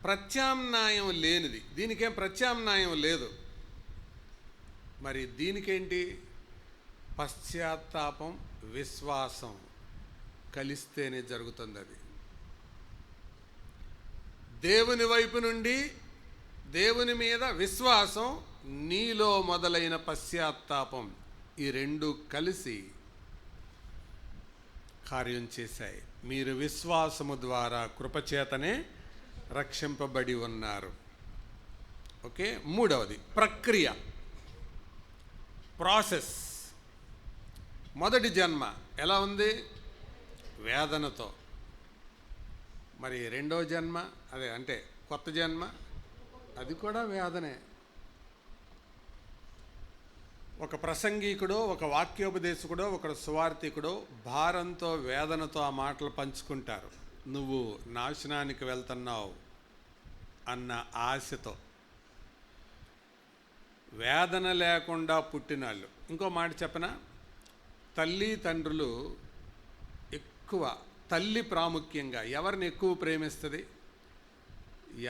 [SPEAKER 1] ప్రత్యామ్నాయం లేనిది. దీనికేం ప్రత్యామ్నాయం లేదు. మరి దీనికేంటి? పశ్చాత్తాపం, విశ్వాసం కలిస్తేనే జరుగుతుంది. అది దేవుని వైపు నుండి దేవుని మీద విశ్వాసం, నీలో మొదలైన పశ్చాత్తాపం, ఈ రెండు కలిసి కార్యం చేశాయి. మీరు విశ్వాసము ద్వారా కృపచేతనే రక్షింపబడి ఉన్నారు. ఓకే. మూడవది ప్రక్రియ, ప్రాసెస్. మొదటి జన్మ ఎలా ఉంది? వేదనతో. మరి రెండో జన్మ అదే అంటే కొత్త జన్మ, అది కూడా వేదనే. ఒక ప్రసంగికుడో, ఒక వాక్యోపదేశకుడో, ఒక సువార్థికుడో భారంతో, వేదనతో ఆ మాటలు పంచుకుంటారు. నువ్వు నాశనానికి వెళ్తున్నావు అన్న ఆశతో. వేదన లేకుండా పుట్టినాళ్ళు. ఇంకో మాట చెప్పనా, తల్లి తండ్రులు ఎక్కువ, తల్లి ప్రాముఖ్యంగా ఎవరిని ఎక్కువ ప్రేమిస్తుంది?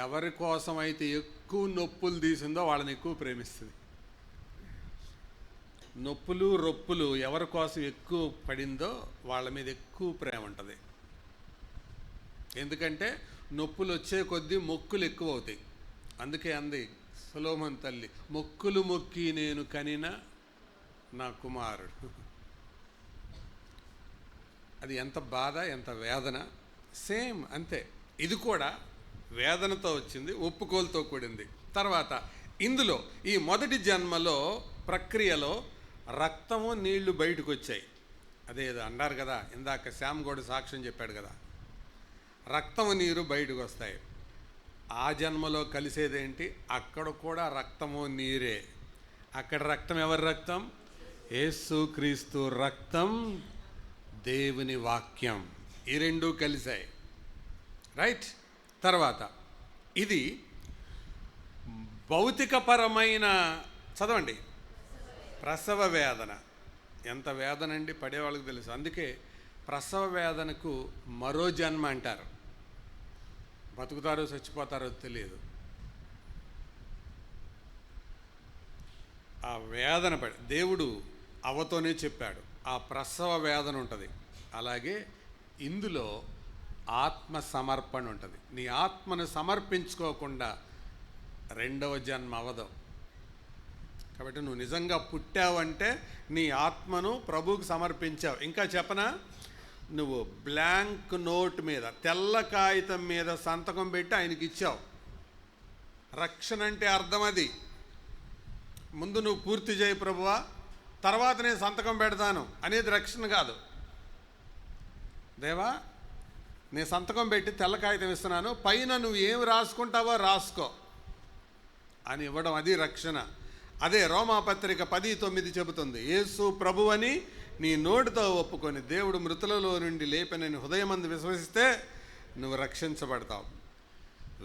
[SPEAKER 1] ఎవరి కోసం అయితే ఎక్కువ నొప్పులు తీసిందో వాళ్ళని ఎక్కువ ప్రేమిస్తుంది. నొప్పులు రొప్పులు ఎవరి కోసం ఎక్కువ పడిందో వాళ్ళ మీద ఎక్కువ ప్రేమ ఉంటుంది. ఎందుకంటే నొప్పులు వచ్చే కొద్దీ మొక్కులు ఎక్కువ అవుతాయి. అందుకే అంది సొలొమోను తల్లి, మొక్కులు మొక్కి నేను కనిన నా కుమారుడు. అది ఎంత బాధ, ఎంత వేదన. సేమ్ అంతే, ఇది కూడా వేదనతో వచ్చింది, ఒప్పుకోలుతో కూడింది. తర్వాత ఇందులో ఈ మొదటి జన్మలో ప్రక్రియలో రక్తము నీళ్లు బయటకు వచ్చాయి. అదే అన్నారు కదా ఇందాక, శ్యామ్ గౌడ్ సాక్ష్యం చెప్పాడు కదా, రక్తము నీరు బయటకు వస్తాయి. ఆ జన్మలో కలిసేదేంటి? అక్కడ కూడా రక్తము నీరే. అక్కడ రక్తం ఎవరి రక్తం? యేసుక్రీస్తు రక్తం, దేవుని వాక్యం. ఈ రెండూ కలిశాయి. రైట్. తర్వాత ఇది భౌతికపరమైన, చదవండి, ప్రసవ వేదన. ఎంత వేదన అండి, పడేవాళ్ళకి తెలుసు. అందుకే ప్రసవ వేదనకు మరో జన్మ అంటారు. బతుకుతారో చచ్చిపోతారో తెలియదు. ఆ వేదన దేవుడు అవతోనే చెప్పాడు, ఆ ప్రసవ వేదన ఉంటుంది. అలాగే ఇందులో ఆత్మ సమర్పణ ఉంటుంది. నీ ఆత్మను సమర్పించుకోకుండా రెండవ జన్మ అవదు. కాబట్టి నువ్వు నిజంగా పుట్టావంటే నీ ఆత్మను ప్రభువుకు సమర్పించావు. ఇంకా చెప్పనా, నువ్వు బ్లాంక్ నోట్ మీద, తెల్ల కాగితం మీద సంతకం పెట్టి ఆయనకి ఇచ్చావు. రక్షణ అంటే అర్థం అది. ముందు నువ్వు పూర్తి చేయి ప్రభువా, తర్వాత నేను సంతకం పెడతాను అనేది రక్షణ కాదు. దేవా నేను సంతకం పెట్టి తెల్ల కాగితం ఇస్తున్నాను, పైన నువ్వు ఏం రాసుకుంటావో రాసుకో అని ఇవ్వడం, అది రక్షణ. అదే రోమాపత్రిక 10:9 చెబుతుంది, యేసు ప్రభువని నీ నోటితో ఒప్పుకొని దేవుడు మృతులలో నుండి లేపనని హృదయమందు విశ్వసిస్తే నువ్వు రక్షించబడతావు.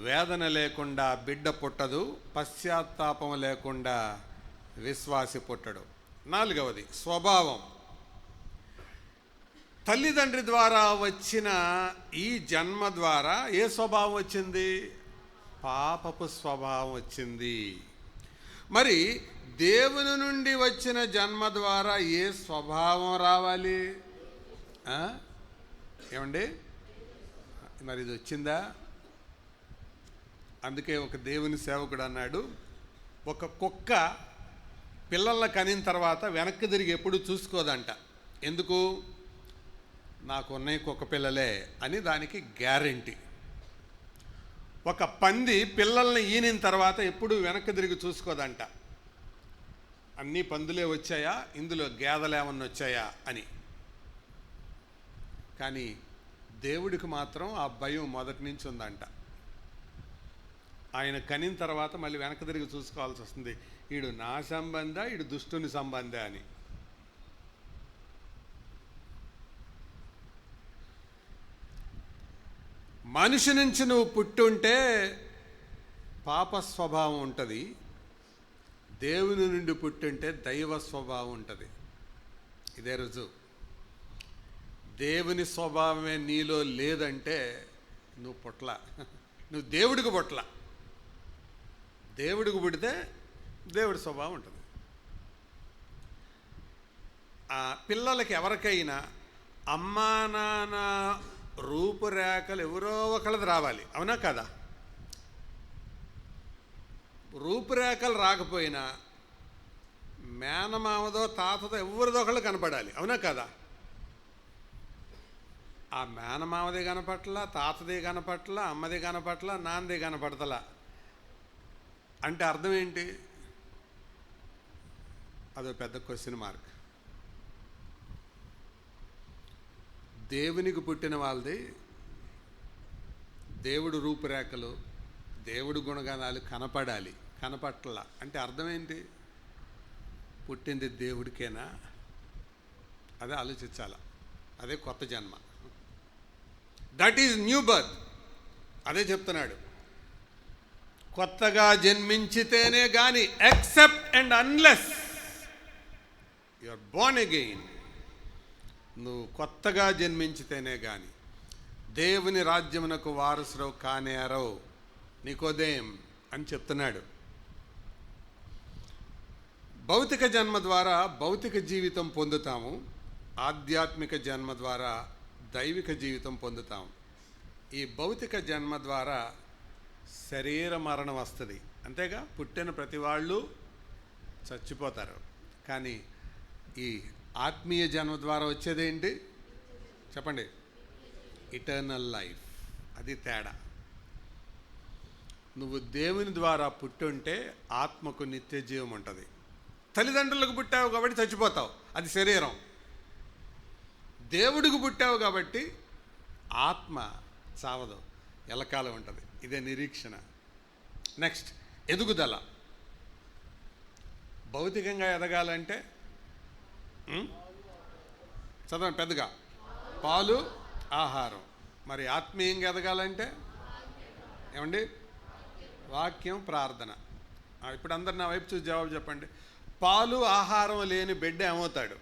[SPEAKER 1] వేదన లేకుండా బిడ్డ పుట్టదు, పశ్చాత్తాపం లేకుండా విశ్వాసి పుట్టడు. నాలుగవది స్వభావం. తల్లిదండ్రి ద్వారా వచ్చిన ఈ జన్మ ద్వారా ఏ స్వభావం వచ్చింది? పాపపు స్వభావం వచ్చింది. మరి దేవుని నుండి వచ్చిన జన్మ ద్వారా ఏ స్వభావం రావాలి? ఏమండి, మరి ఇది వచ్చిందా? అందుకే ఒక దేవుని సేవకుడు అన్నాడు, ఒక కుక్క పిల్లల్ని కనిన తర్వాత వెనక్కి తిరిగి ఎప్పుడు చూసుకోదంట. ఎందుకు? నాకు ఉన్నాయి కుక్క పిల్లలే అని దానికి గ్యారెంటీ. ఒక పంది పిల్లల్ని ఈనిన తర్వాత ఎప్పుడు వెనక్కి తిరిగి చూసుకోదంట, అన్నీ పందులే వచ్చాయా, ఇందులో గేదెలు ఏమన్నా వచ్చాయా అని. కానీ దేవుడికి మాత్రం ఆ భయం మొదటి నుంచి ఉందంట. ఆయన కనిన తర్వాత మళ్ళీ వెనక్కి తిరిగి చూసుకోవాల్సి వస్తుంది, ఈడు నా సంబంధ, ఈడు దుష్టుని సంబంధ అని. మనిషి నుంచి నువ్వు పుట్టుంటే పాప స్వభావం ఉంటుంది, దేవుని నుండి పుట్టుంటే దైవ స్వభావం ఉంటుంది. ఇదే రుజువు. దేవుని స్వభావమే నీలో లేదంటే నువ్వు పుట్ల, నువ్వు దేవుడికి పుట్ల. దేవుడికి పుడితే దేవుడి స్వభావం ఉంటుంది. ఆ పిల్లలకి ఎవరికైనా అమ్మా నాన్న రూపురేఖలు ఎవరో ఒకళ్ళది రావాలి, అవునా కదా? రూపురేఖలు రాకపోయినా మేనమామదో తాతదో ఎవరిదో ఒకళ్ళు కనపడాలి, అవునా కదా? ఆ మేనమామదే కనపట్ల, తాతదే కనపట్ల, అమ్మదే కనపట్ల, నాన్నదే కనపడతలా అంటే అర్థం ఏంటి? అదో పెద్ద క్వశ్చన్ మార్క్. దేవునికి పుట్టిన వాళ్ళది దేవుడు రూపురేఖలు, దేవుడు గుణగణాలు కనపడాలి. కనపట్ల అంటే అర్థం ఏంటి? పుట్టింది దేవుడికేనా? అదే ఆలోచించాల. అదే కొత్త జన్మ. That is new birth. అదే చెప్తున్నాడు. కొత్తగా జన్మించితేనే కానీ, except and unless you are born again, నువ్వు కొత్తగా జన్మించితేనే కానీ దేవుని రాజ్యమునకు వారసురవు కానేరవు నికోదేం అని చెప్తున్నాడు. భౌతిక జన్మ ద్వారా భౌతిక జీవితం పొందుతాము, ఆధ్యాత్మిక జన్మ ద్వారా దైవిక జీవితం పొందుతాము. ఈ భౌతిక జన్మ ద్వారా శరీర మరణం వస్తుంది, అంతేగా. పుట్టిన ప్రతి వాళ్ళు చచ్చిపోతారు. కానీ ఈ ఆత్మీయ జన్మ ద్వారా వచ్చేదేంటి చెప్పండి? Eternal life. అది తేడా. నువ్వు దేవుని ద్వారా పుట్టుంటే ఆత్మకు నిత్య జీవం ఉంటుంది. తల్లిదండ్రులకు పుట్టావు కాబట్టి చచ్చిపోతావు, అది శరీరం. దేవుడికి పుట్టావు కాబట్టి ఆత్మ చావదు, ఎలకాలం ఉంటుంది. ఇదే నిరీక్షణ. నెక్స్ట్, ఎదుగుదల. భౌతికంగా ఎదగాలంటే చదవండి పెద్దగా, పాలు ఆహారం. మరి ఆత్మీయంగా ఎదగాలంటే ఏమండి? వాక్యం, ప్రార్థన. ఇప్పుడు అందరు నా వైపు చూసి జవాబు చెప్పండి. పాలు ఆహారం లేని బిడ్డ ఏమవుతాడు?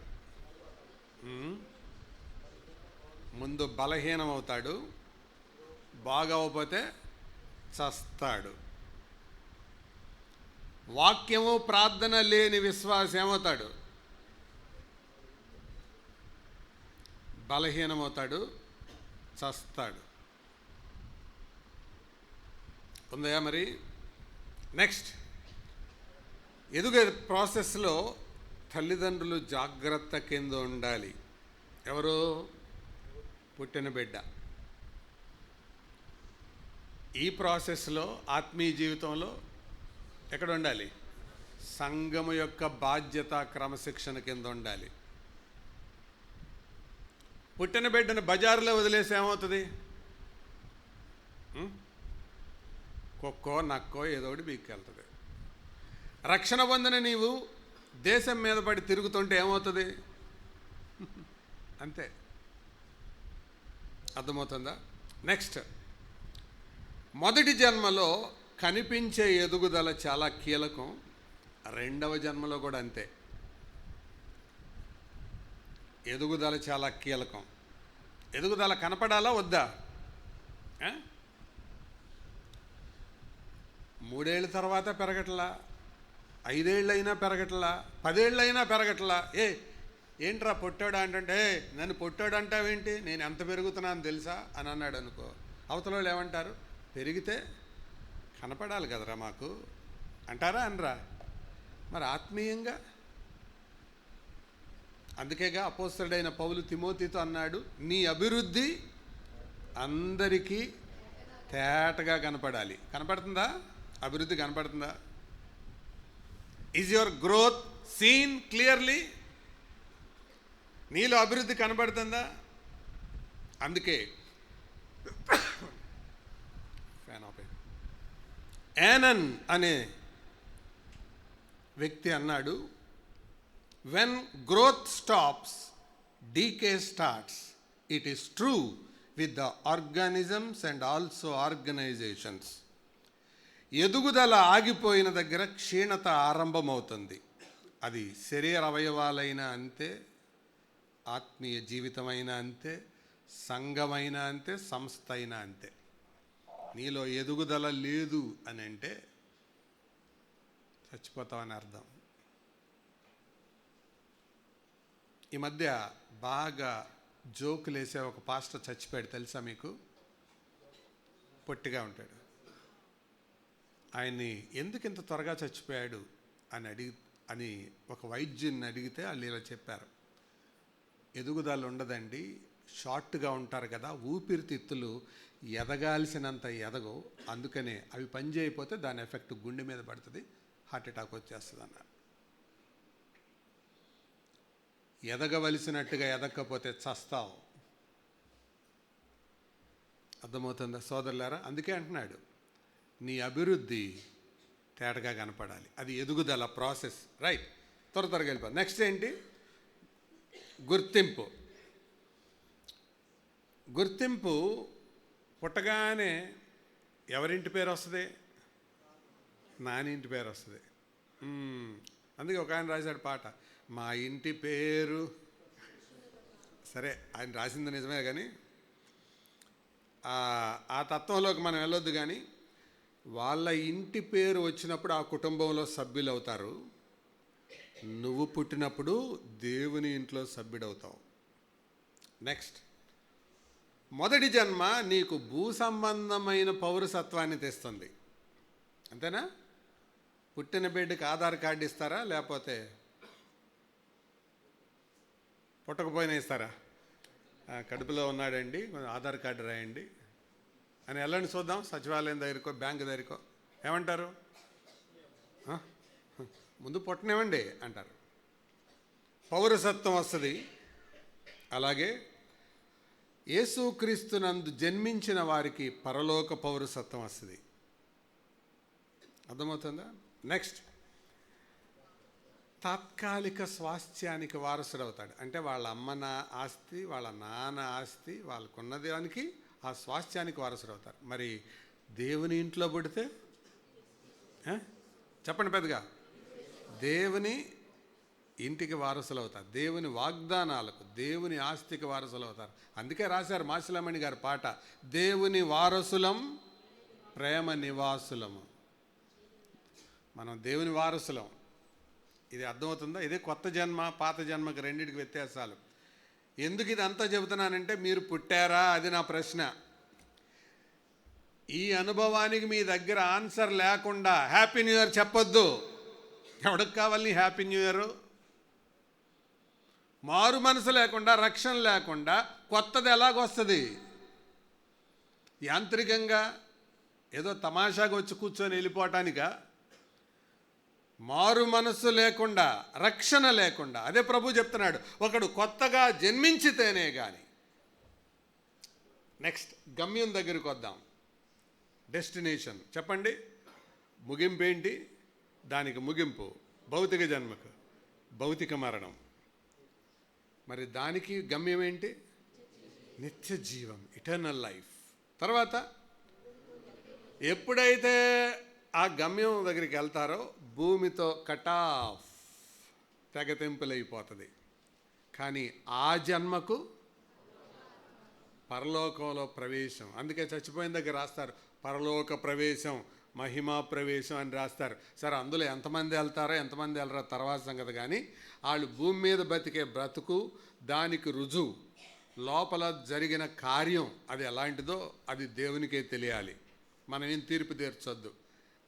[SPEAKER 1] ముందు బలహీనం అవుతాడు, బాగవకపోతే చస్తాడు. వాక్యము ప్రార్థన లేని విశ్వాసం ఏమవుతాడు? బలహీనమవుతాడు, చస్తాడు. ఉందా మరి? నెక్స్ట్, ఎదుగే ప్రాసెస్లో తల్లిదండ్రులు జాగ్రత్త కింద ఉండాలి. ఎవరు? పుట్టిన బిడ్డ. ఈ ప్రాసెస్లో ఆత్మీయ జీవితంలో ఎక్కడ ఉండాలి? సంఘము యొక్క బాధ్యత, క్రమశిక్షణ కింద ఉండాలి. పుట్టిన బిడ్డను బజారులో వదిలేసి ఏమవుతుంది? కుక్కో నక్కో ఏదో ఒకటి బీక్కెళ్తుంది. రక్షణ పొందిన నీవు దేశం మీద పడి తిరుగుతుంటే ఏమవుతుంది? అంతే. అర్థమవుతుందా? నెక్స్ట్, మొదటి జన్మలో కనిపించే ఎదుగుదల చాలా కీలకం. రెండవ జన్మలో కూడా అంతే. ఎదుగుదల చాలా కీలకం. ఎదుగుదల కనపడాలా వద్దా? 3 ఏళ్ళ తర్వాత పెరగట్లా, 5 ఏళ్ళైనా పెరగట్లా, 10 ఏళ్ళైనా పెరగట్లా. ఏంట్రా పొట్టాడా అంటే, నన్ను పొట్టాడు అంటావేంటి, నేను ఎంత పెరుగుతున్నాను తెలుసా అని అన్నాడు అనుకో. అవతల వాళ్ళు ఏమంటారు? పెరిగితే కనపడాలి కదరా మాకు అంటారా అనరా? మరి ఆత్మీయంగా అందుకేగా అపోస్తలుడైన పౌలు తిమోతితో అన్నాడు, నీ అభివృద్ధి అందరికీ తేటగా కనపడాలి. కనపడుతుందా? అభివృద్ధి కనపడుతుందా? Is your growth seen clearly? నీలో అభివృద్ధి కనబడుతుందా? అందుకే యానన్ అనే వ్యక్తి అన్నాడు, when growth stops decay starts. It is true with the organisms and also organisations. ఎదుగుదల ఆగిపోయిన దగ్గర క్షీణత ఆరంభమవుతుంది. అది శరీర అవయవాలైనా అంతే, ఆత్మీయ జీవితమైనా అంతే, సంఘమైనా అంతే, సంస్థ అయినా అంతే. నీలో ఎదుగుదల లేదు అని అంటే చచ్చిపోతావని అర్థం. ఈ మధ్య బాగా జోకులేసే ఒక పాస్టర్ చచ్చిపోయాడు, తెలుసా మీకు? పొట్టిగా ఉంటాడు. ఆయన్ని ఎందుకు ఇంత త్వరగా చచ్చిపోయాడు అని ఒక వైద్యుని అడిగితే వాళ్ళు ఇలా చెప్పారు, ఎదుగుదల ఉండదండి, షార్ట్గా ఉంటారు కదా, ఊపిరితిత్తులు ఎదగాల్సినంత ఎదగవు, అందుకనే అవి పని చేయకపోతే దాని ఎఫెక్ట్ గుండె మీద పడుతుంది, హార్ట్ అటాక్ వచ్చేస్తుంది అన్నారు. ఎదగవలసినట్టుగా ఎదగకపోతే చస్తావు. అర్థమవుతుందా సోదరులారా? అందుకే అంటున్నాడు నీ అభివృద్ధి తేటగా కనపడాలి. అది ఎదుగుదల ప్రాసెస్. రైట్, త్వరగా వెళ్ళిపోదు. నెక్స్ట్ ఏంటి? గుర్తింపు. గుర్తింపు పుట్టగానే ఎవరింటి పేరు వస్తుంది? నాని ఇంటి పేరు వస్తుంది. అందుకే ఒక ఆయన రాశాడు పాట, మా ఇంటి పేరు. సరే, ఆయన రాసింది నిజమే, కానీ ఆ తత్వంలోకి మనం వెళ్ళొద్దు. కానీ వాళ్ళ ఇంటి పేరు వచ్చినప్పుడు ఆ కుటుంబంలో సభ్యులు అవుతారు. నువ్వు పుట్టినప్పుడు దేవుని ఇంట్లో సభ్యుడవుతావు. నెక్స్ట్, మొదటి జన్మ నీకు భూ సంబంధమైన పౌరసత్వాన్ని తెస్తుంది. అంతేనా? పుట్టిన బిడ్డకి ఆధార్ కార్డు ఇస్తారా, లేకపోతే పుట్టకపోయినా ఇస్తారా? కడుపులో ఉన్నాడండి, ఆధార్ కార్డు రాయండి అని వెళ్ళండి చూద్దాం, సచివాలయం దగ్గరకో బ్యాంకు దగ్గరకో. ఏమంటారు? ముందు పుట్టనివ్వండి అంటారు. పౌరసత్వం వస్తుంది. అలాగే యేసుక్రీస్తునందు జన్మించిన వారికి పరలోక పౌరసత్వం వస్తుంది. అర్థమవుతుందా? నెక్స్ట్, తాత్కాలిక స్వాస్థ్యానికి వారసుడవుతాడు. అంటే వాళ్ళ అమ్మ ఆస్తి, వాళ్ళ నాన్న ఆస్తి, వాళ్ళకున్న దానికి ఆ స్వాస్థ్యానికి వారసుడవుతారు. మరి దేవుని ఇంట్లో పుడితే చెప్పండి పెద్దగా, దేవుని ఇంటికి వారసులు అవుతారు. దేవుని వాగ్దానాలకు, దేవుని ఆస్తికి వారసులు అవుతారు. అందుకే రాశారు మాసిలమణి గారి పాట, దేవుని వారసులం ప్రేమ నివాసులము. మనం దేవుని వారసులం. ఇది అర్థమవుతుందా? ఇదే కొత్త జన్మ పాత జన్మకి రెండింటికి వ్యత్యాసాలు. ఎందుకు ఇదంతా చెబుతున్నానంటే, మీరు పుట్టారా? అది నా ప్రశ్న. ఈ అనుభవానికి మీ దగ్గర ఆన్సర్ లేకుండా హ్యాపీ న్యూ ఇయర్ చెప్పొద్దు. ఎవడికి కావాలి హ్యాపీ న్యూ ఇయర్? మారు మనసు లేకుండా, రక్షణ లేకుండా కొత్తది ఎలాగొస్తుంది? యాంత్రికంగా ఏదో తమాషాగా వచ్చి కూర్చొని వెళ్ళిపోవటానికా? మారు మనస్సు లేకుండా, రక్షణ లేకుండా, అదే ప్రభు చెప్తున్నాడు, ఒకడు కొత్తగా జన్మించితేనే కానీ. నెక్స్ట్, గమ్యం దగ్గరికి వద్దాం. డెస్టినేషన్ చెప్పండి. ముగింపు ఏంటి? దానికి ముగింపు భౌతిక జన్మకు భౌతిక మరణం. మరి దానికి గమ్యం ఏంటి? నిత్య జీవం, ఇటర్నల్ లైఫ్. తర్వాత ఎప్పుడైతే ఆ గమ్యం దగ్గరికి వెళ్తారో భూమితో కట్ ఆఫ్, తెగతెంపులైపోతుంది. కానీ ఆ జన్మకు పరలోకంలో ప్రవేశం. అందుకే చచ్చిపోయిన దగ్గర రాస్తారు పరలోక ప్రవేశం, మహిమా ప్రవేశం అని రాస్తారు. సరే, అందులో ఎంతమంది వెళ్తారో ఎంతమంది వెళ్ళరో తర్వాత సంగతి. కానీ వాళ్ళు భూమి మీద బతికే బ్రతుకు, దానికి రుజువు లోపల జరిగిన కార్యం అది ఎలాంటిదో అది దేవునికే తెలియాలి. మనం ఏం తీర్పు తీర్చొద్దు.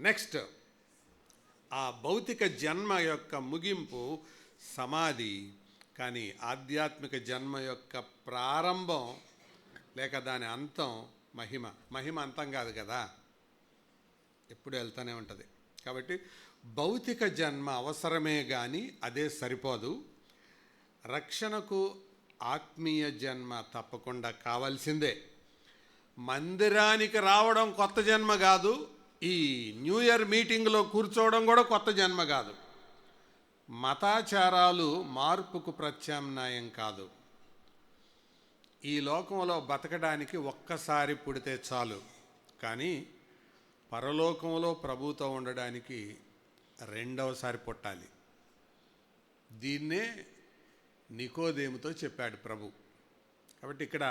[SPEAKER 1] నెక్స్ట్, ఆ భౌతిక జన్మ యొక్క ముగింపు సమాధి. కానీ ఆధ్యాత్మిక జన్మ యొక్క ప్రారంభం లేక దాని అంతం మహిమ. మహిమ అంతం కాదు కదా, ఎప్పుడు వెళ్తూనే ఉంటుంది. కాబట్టి భౌతిక జన్మ అవసరమే కానీ అదే సరిపోదు. రక్షణకు ఆత్మీయ జన్మ తప్పకుండా కావాల్సిందే. మందిరానికి రావడం కొత్త జన్మ కాదు. ఈ న్యూ ఇయర్ మీటింగ్లో కూర్చోవడం కూడా కొత్త జన్మ కాదు. మతాచారాలు మార్పుకు ప్రత్యామ్నాయం కాదు. ఈ లోకంలో బతకడానికి ఒక్కసారి పుడితే చాలు. కానీ పరలోకంలో ప్రభుతో ఉండడానికి రెండవసారి పుట్టాలి. దీన్నే నికోదేముతో చెప్పాడు ప్రభు. కాబట్టి ఇక్కడ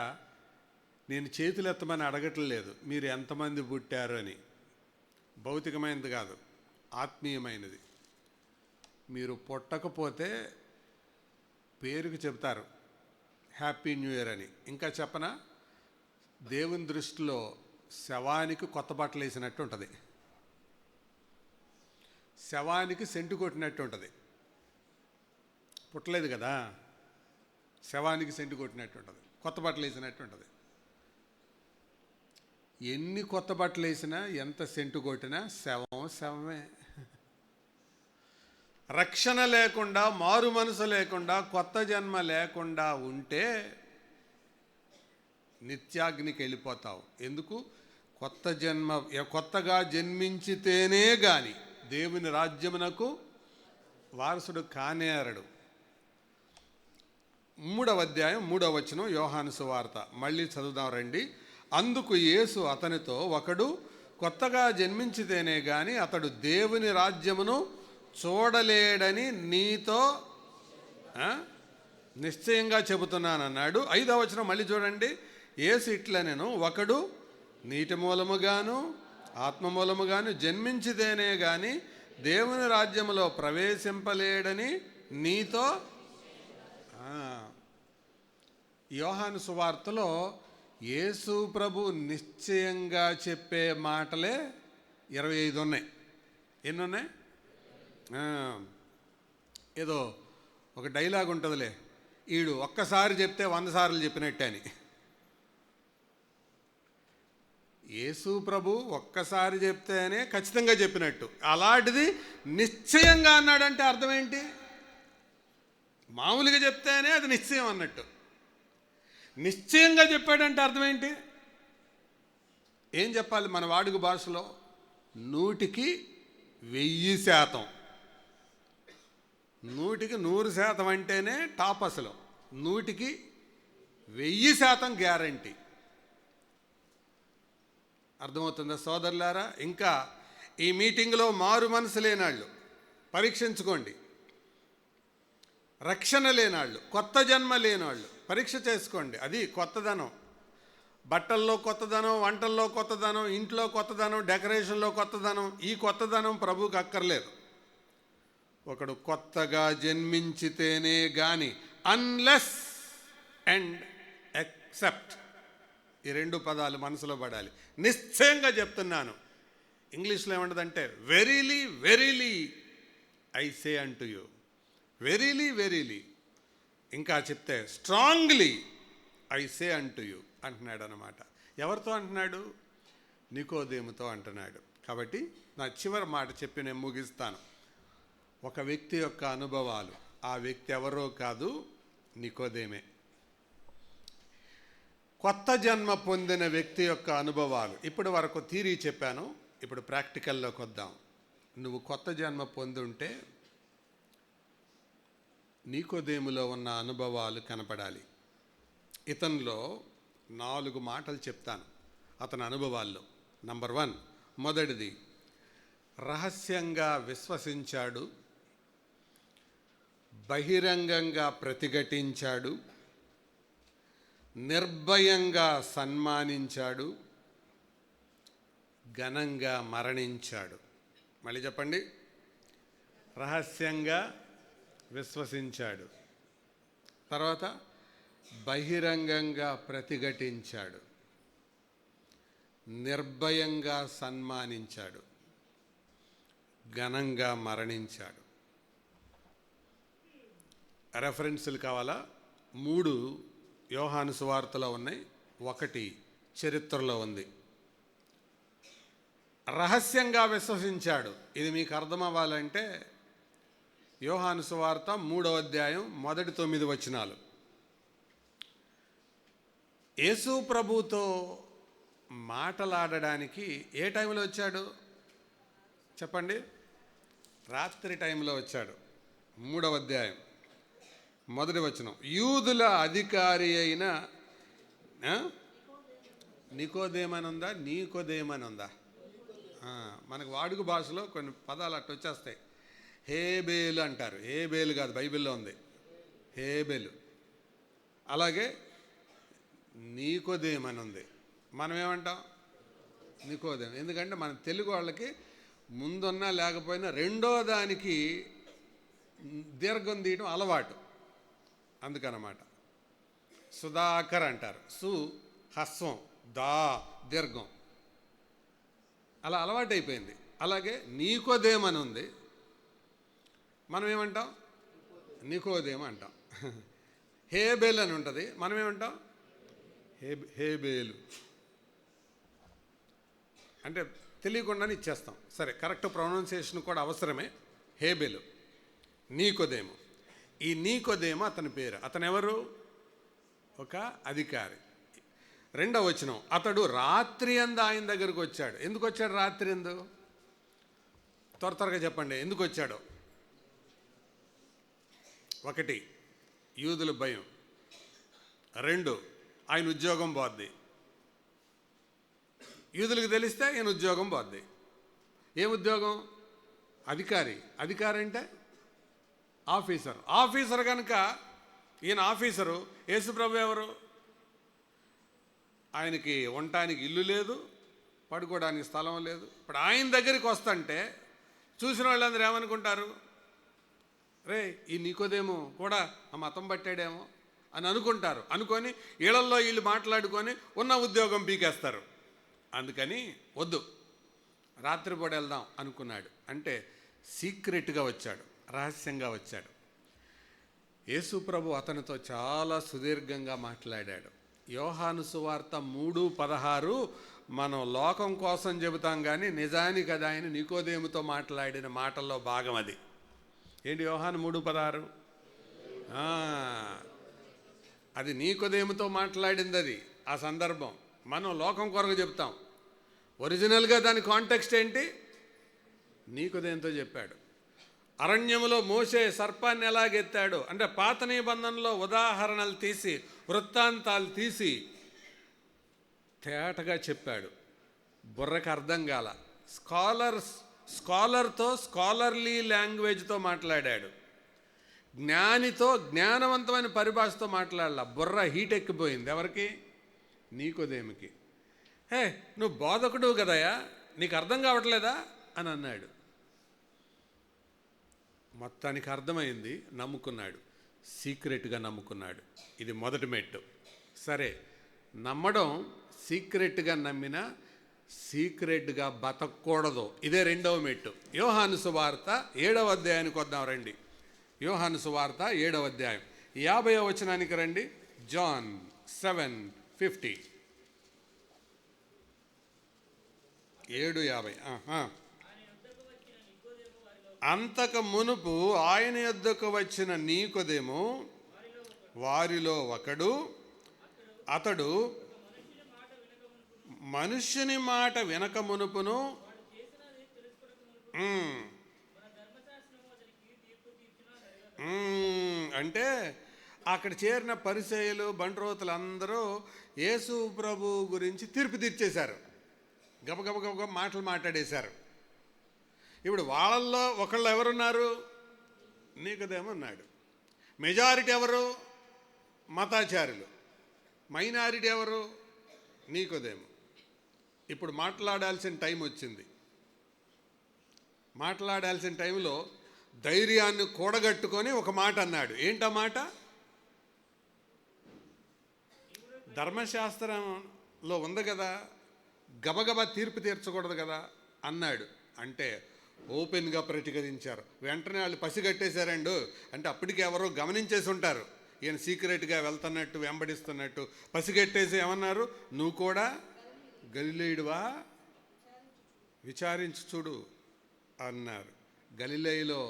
[SPEAKER 1] నేను చేతులు ఎత్తమని అడగట్లేదు మీరు ఎంతమంది పుట్టారు అని. భౌతికమైనది కాదు, ఆత్మీయమైనది. మీరు పుట్టకపోతే పేరుకి చెప్తారు హ్యాపీ న్యూ ఇయర్ అని. ఇంకా చెప్పనా, దేవుని దృష్టిలో శవానికి కొత్త బట్టలు వేసినట్టు ఉంటుంది, శవానికి సెంటు కొట్టినట్టు ఉంటుంది. పుట్టలేదు కదా, శవానికి సెంటు కొట్టినట్టు ఉంటుంది, కొత్త బట్టలు వేసినట్టు ఉంటుంది. ఎన్ని కొత్త బట్టలు వేసినా ఎంత సెంటు కొట్టినా శవం శవమే. రక్షణ లేకుండా, మారు మనసు లేకుండా, కొత్త జన్మ లేకుండా ఉంటే నిత్యాగ్నికి వెళ్ళిపోతావు. ఎందుకు? కొత్తగా జన్మించితేనే గాని దేవుని రాజ్యమునకు వారసుడు కానేరడు. 3వ అధ్యాయం 3వ వచనం యోహాను సువార్త, మళ్ళీ చదువుదాం రండి. అందుకు యేసు అతనితో, ఒకడు కొత్తగా జన్మించితేనే గాని అతడు దేవుని రాజ్యమును చూడలేడని నీతో నిశ్చయంగా చెబుతున్నానన్నాడు. 5వ వచనం మళ్ళీ చూడండి. యేసు ఇట్లనెను, ఒకడు నీటి మూలముగాను ఆత్మ మూలముగాను జన్మించితేనే గాని దేవుని రాజ్యములో ప్రవేశింపలేడని నీతో. యోహాను సువార్తలో యేసు ప్రభు నిశ్చయంగా చెప్పే మాటలే 25 ఉన్నాయి. ఎన్ని ఉన్నాయి? ఏదో ఒక డైలాగ్ ఉంటుందిలే, ఈడు ఒక్కసారి చెప్తే 100 సార్లు చెప్పినట్టే అని. యేసు ప్రభు ఒక్కసారి చెప్తేనే ఖచ్చితంగా చెప్పినట్టు. అలాంటిది నిశ్చయంగా అన్నాడంటే అర్థం ఏంటి? మామూలుగా చెప్తేనే అది నిశ్చయం అన్నట్టు. నిశ్చయంగా చెప్పాడంటే అర్థం ఏంటి? ఏం చెప్పాలి మన వాడుక భాషలో? 100కి 1000%. 100కి 100% అంటేనే టాప్. అసలు 100కి 1000% గ్యారంటీ. అర్థమవుతుందా సోదరులారా? ఇంకా ఈ మీటింగ్లో మారు మనసు లేనాళ్ళు పరీక్షించుకోండి. రక్షణ లేనాళ్ళు, కొత్త జన్మ లేనాళ్ళు పరీక్ష చేసుకోండి. అది కొత్తదనం. బట్టల్లో కొత్తదనం, వంటల్లో కొత్తదనం, ఇంట్లో కొత్తదనం, డెకరేషన్లో కొత్తదనం. ఈ కొత్తదనం ప్రభువుకి అక్కర్లేదు. ఒకడు కొత్తగా జన్మించితేనే గాని, అన్లెస్ అండ్ ఎక్సెప్ట్, ఈ 2 పదాలు మనసులో పడాలి. నిశ్చయంగా చెప్తున్నాను. ఇంగ్లీష్లో ఏమంటుందంటే verily verily I say unto you. Verily verily. ఇంకా చెప్తే strongly I say unto you అంటున్నాడు అన్నమాట. ఎవరితో అంటున్నాడు? నికోదేముతో అంటున్నాడు. కాబట్టి నా చివరి మాట చెప్పి నేను ముగిస్తాను. ఒక వ్యక్తి యొక్క అనుభవాలు, ఆ వ్యక్తి ఎవరో కాదు, నికోదేమే. కొత్త జన్మ పొందిన వ్యక్తి యొక్క అనుభవాలు. ఇప్పటి వరకు థియరీ చెప్పాను, ఇప్పుడు ప్రాక్టికల్లోకి వద్దాం. నువ్వు కొత్త జన్మ పొందుంటే నికోదేములో ఉన్న అనుభవాలు కనపడాలి. ఇతనిలో 4 మాటలు చెప్తాను అతని అనుభవాల్లో. నంబర్ 1, మొదటిది, రహస్యంగా విశ్వసించాడు, బహిరంగంగా ప్రతిఘటించాడు, నిర్భయంగా సన్మానించాడు, ఘనంగా మరణించాడు. మళ్ళీ చెప్పండి. రహస్యంగా విశ్వసించాడు, తర్వాత బహిరంగంగా ప్రతిఘటించాడు, నిర్భయంగా సన్మానించాడు, ఘనంగా మరణించాడు. రెఫరెన్సులు కావాలా? 3 యోహాను సువార్తలో ఉన్నాయి, 1 చరిత్రలో ఉంది. రహస్యంగా విశ్వసించాడు. ఇది మీకు అర్థం అవ్వాలంటే యోహాను సువార్త 3వ అధ్యాయం మొదటి 9 వచనాలు. యేసు ప్రభుతో మాటలాడడానికి ఏ టైంలో వచ్చాడు చెప్పండి? రాత్రి టైంలో వచ్చాడు. 3వ అధ్యాయం మొదటి వచనం. యూదుల అధికారి అయిన నికోదేమనుందా, నీకోదేమనుందా? మనకు వాడుక భాషలో కొన్ని పదాలు అట్టు వచ్చేస్తాయి. హేబేలు అంటారు. హేబేలు కాదు, బైబిల్లో ఉంది హేబేలు. అలాగే నీకోదేమని ఉంది. మనం ఏమంటాం? నికోదేం. ఎందుకంటే మన తెలుగు వాళ్ళకి ముందున్నా లేకపోయినా రెండో దానికి దీర్ఘం తీయడం అలవాటు, అందుకనమాట. సుధాకర్ అంటారు. సు హస్వం, దా దీర్ఘం, అలా అలవాటైపోయింది. అలాగే నీకోదేమని ఉంది, మనం ఏమంటాం? నికోదేమ అంటాం. హేబేల్ అని ఉంటుంది, మనం ఏమంటాం? హేబేలు. అంటే తెలియకుండానే ఇచ్చేస్తాం. సరే, కరెక్ట్ ప్రొనౌన్సియేషన్ కూడా అవసరమే. హేబేలు, నీకోదేము. ఈ నీకోదేము అతని పేరు. అతను ఎవరు? ఒక అధికారి. రెండవ వచనం, అతడు రాత్రి అందు ఆయన దగ్గరకు వచ్చాడు. ఎందుకు వచ్చాడు రాత్రి అందు? త్వరగా చెప్పండి, ఎందుకు వచ్చాడు? ఒకటి, యూదుల భయం. రెండు, ఆయన ఉద్యోగం పోద్ది. యూదులకు తెలిస్తే ఆయన ఉద్యోగం పోద్ది. ఏం ఉద్యోగం? అధికారి. అధికారి అంటే ఆఫీసర్ కనుక ఈయన ఆఫీసరు. యేసుప్రభు ఎవరు? ఆయనకి ఉండటానికి ఇల్లు లేదు, పడుకోవడానికి స్థలం లేదు. ఇప్పుడు ఆయన దగ్గరికి వస్తుంటే చూసిన వాళ్ళందరూ ఏమనుకుంటారు? రే, ఈ నికోదేము కూడా ఆ మతం పట్టాడేమో అని అనుకుంటారు. అనుకొని వీళ్ళల్లో వీళ్ళు మాట్లాడుకొని ఉన్న ఉద్యోగం పీకేస్తారు. అందుకని వద్దు, రాత్రిపూట వెళ్దాం అనుకున్నాడు. అంటే సీక్రెట్గా వచ్చాడు, రహస్యంగా వచ్చాడు. యేసు ప్రభు అతనితో చాలా సుదీర్ఘంగా మాట్లాడాడు. యోహాను సువార్త 3:16 మనం లోకం కోసం చెబుతాం, కానీ నిజానికి అది ఆయన నికోదేముతో మాట్లాడిన మాటల్లో భాగం. అది ఏంటి? యోహాను 3:16. అది నికోదేముతో మాట్లాడింది. అది ఆ సందర్భం. మనం లోకం కొరకు చెప్తాం. ఒరిజినల్గా దాని కాంటెక్స్ట్ ఏంటి? నికోదేముతో చెప్పాడు. అరణ్యములో మోషే సర్పాన్ని ఎలాగెత్తాడు అంటే పాత నిబంధనలో ఉదాహరణలు తీసి, వృత్తాంతాలు తీసి తేటగా చెప్పాడు. బుర్రకు అర్థం కాల. స్కాలర్తో స్కాలర్లీ లాంగ్వేజ్తో మాట్లాడాడు. జ్ఞానితో జ్ఞానవంతమైన పరిభాషతో మాట్లాడాల. బుర్ర హీట్ ఎక్కిపోయింది. ఎవరికి? నికోదేముకి. హే, నువ్వు బోధకుడు కదయా, నీకు అర్థం కావట్లేదా అని అన్నాడు. మొత్తానికి అర్థమైంది, నమ్ముకున్నాడు. సీక్రెట్గా నమ్ముకున్నాడు. ఇది మొదటి మెట్టు. సరే, నమ్మడం సీక్రెట్గా నమ్మినా సీక్రెట్గా బతకూడదు. ఇదే రెండవ మెట్టు. యోహాను సువార్త 7వ అధ్యాయానికి వద్దాం రండి. యోహాను సువార్త 7వ అధ్యాయం 50వ వచనానికి రండి. జాన్ 7:50. 7:50. అంతకు మునుపు ఆయన యొద్దకు వచ్చిన నికోదేము వారిలో ఒకడు. అతడు మనుష్యుని మాట వినక మునుపును అంటే అక్కడ చేరిన పరిసయ్యులు, బంట్రోతులు అందరూ యేసు ప్రభు గురించి తీర్పు తీర్చేశారు. గబగబ మాటలు మాట్లాడేశారు. ఇప్పుడు వాళ్ళల్లో ఒకళ్ళు ఎవరున్నారు? నికోదేము ఉన్నాడు. మెజారిటీ ఎవరు? మతాచారులు. మైనారిటీ ఎవరు? నికోదేము. ఇప్పుడు మాట్లాడాల్సిన టైం వచ్చింది. మాట్లాడాల్సిన టైంలో ధైర్యాన్ని కూడగట్టుకొని ఒక మాట అన్నాడు. ఏంటా మాట? ధర్మశాస్త్రంలో ఉంది కదా, గబగబా తీర్పు తీర్చకూడదు కదా అన్నాడు. అంటే ఓపెన్గా ప్రతిఘటించారు. వెంటనే వాళ్ళు పసిగట్టేశారండు. అంటే అప్పటికి ఎవరో గమనించేసి ఉంటారు, ఈయన సీక్రెట్గా వెళ్తున్నట్టు, వెంబడిస్తున్నట్టు. పసిగట్టేసి ఏమన్నారు? నువ్వు కూడా గలిలేయుడువా? విచారించి చూడు అన్నారు. గలిలేయులో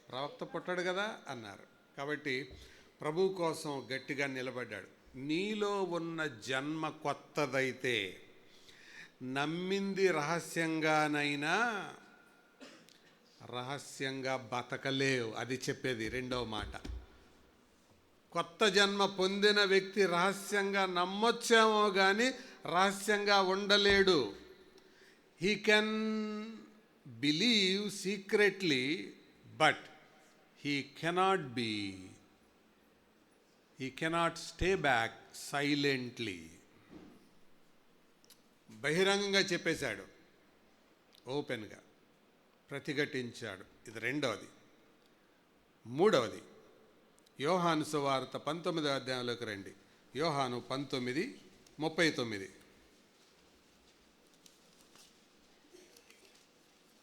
[SPEAKER 1] ప్రవక్త పుట్టాడు కదా అన్నారు. కాబట్టి ప్రభు కోసం గట్టిగా నిలబడ్డాడు. నీలో ఉన్న జన్మ కొత్తదైతే నమ్మింది రహస్యంగానైనా రహస్యంగా బతకలేవు. అది చెప్పేది రెండవ మాట. కొత్త జన్మ పొందిన వ్యక్తి రహస్యంగా నమ్మొచ్చేమో కానీ రహస్యంగా ఉండలేడు. He can believe secretly but he cannot stay back silently. బహిరంగంగా చెప్పేశాడు, ఓపెన్గా ప్రతిఘటించాడు. ఇది రెండవది. మూడవది, యోహాను సువార్త 19వ అధ్యాయంలోకి రండి. యోహాను 19:39.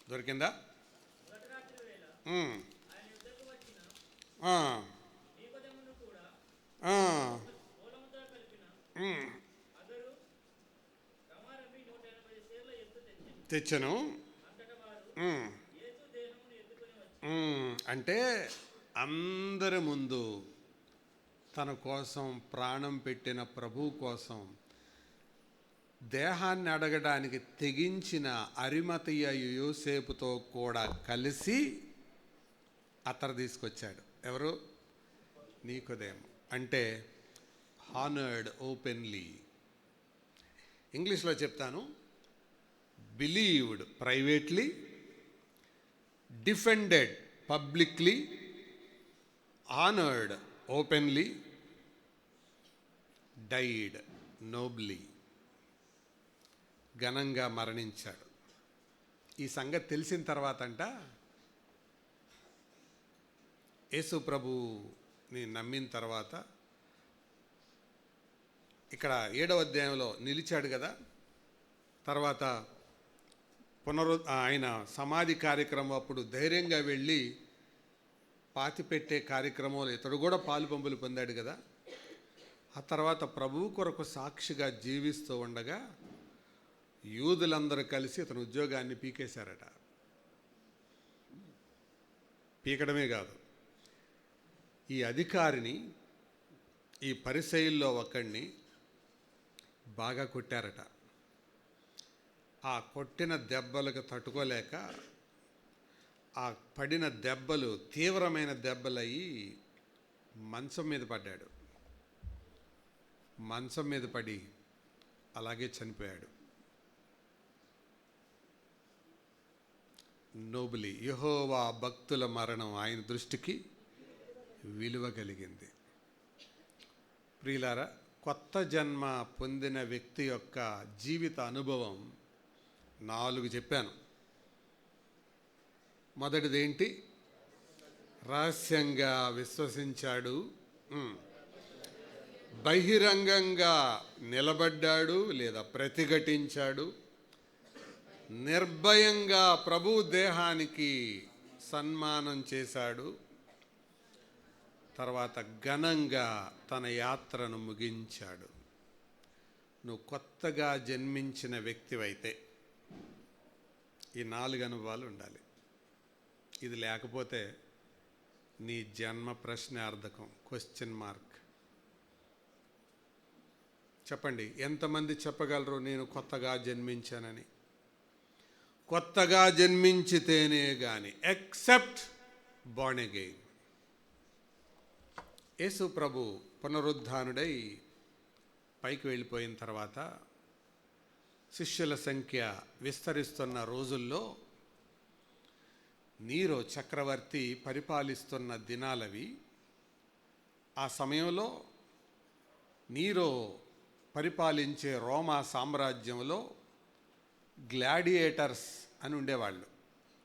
[SPEAKER 1] దొరికిందా? తెచ్చను. అంటే అందరి ముందు తన కోసం ప్రాణం పెట్టిన ప్రభు కోసం దేహాన్ని అడగడానికి తెగించిన అరిమతయ యోసేపుతో కూడా కలిసి అతను తీసుకొచ్చాడు. ఎవరు? నీకోదేము. అంటే హానర్డ్ ఓపెన్లీ. ఇంగ్లీష్లో చెప్తాను. Believed privately, defended publicly, honoured openly, died nobly. ఘనంగా మరణించాడు. ఈ సంగతి తెలిసిన తర్వాత యేసు ప్రభుని నమ్మిన తర్వాత ఇక్కడ 7వ అధ్యాయంలో నిలిచాడు కదా. తర్వాత ఆయన సమాధి కార్యక్రమం అప్పుడు ధైర్యంగా వెళ్ళి పాతిపెట్టే కార్యక్రమంలో ఇతడు కూడా పాలు పంపులు పొందాడు కదా. ఆ తర్వాత ప్రభువు కొరకు సాక్షిగా జీవిస్తూ ఉండగా యూదులందరూ కలిసి ఇతని ఉద్యోగాన్ని పీకేశారట. పీకడమే కాదు, ఈ అధికారిని, ఈ పరిసయ్యుల్లో ఒకడిని బాగా కొట్టారట. ఆ కొట్టిన దెబ్బలకు తట్టుకోలేక ఆ పడిన దెబ్బలు తీవ్రమైన దెబ్బలయ్యి మంచం మీద పడ్డాడు. మంచం మీద పడి అలాగే చనిపోయాడు. నోబులి. యెహోవా భక్తుల మరణం ఆయన దృష్టికి విలువ కలిగింది. ప్రియులారా, కొత్త జన్మ పొందిన వ్యక్తి యొక్క జీవిత అనుభవం 4 చెప్పాను. మొదటిదేంటి? రహస్యంగా విశ్వసించాడు, బహిరంగంగా నిలబడ్డాడు లేదా ప్రతిఘటించాడు, నిర్భయంగా ప్రభు దేహానికి సన్మానం చేశాడు, తర్వాత ఘనంగా తన యాత్రను ముగించాడు. నువ్వు కొత్తగా జన్మించిన వ్యక్తివైతే ఈ 4 అనుభవాలు ఉండాలి. ఇది లేకపోతే నీ జన్మ ప్రశ్నార్థకం, క్వశ్చన్ మార్క్. చెప్పండి, ఎంతమంది చెప్పగలరు నేను కొత్తగా జన్మించానని? కొత్తగా జన్మించితేనే కానీ, ఎక్సెప్ట్ బోర్న్ అగైన్. యేసు ప్రభు పునరుద్ధానుడై పైకి వెళ్ళిపోయిన తర్వాత శిష్యుల సంఖ్య విస్తరిస్తున్న రోజుల్లో నీరో చక్రవర్తి పరిపాలిస్తున్న దినాలవి. ఆ సమయంలో నీరో పరిపాలించే రోమా సామ్రాజ్యంలో గ్లాడియేటర్స్ అని ఉండేవాళ్ళు.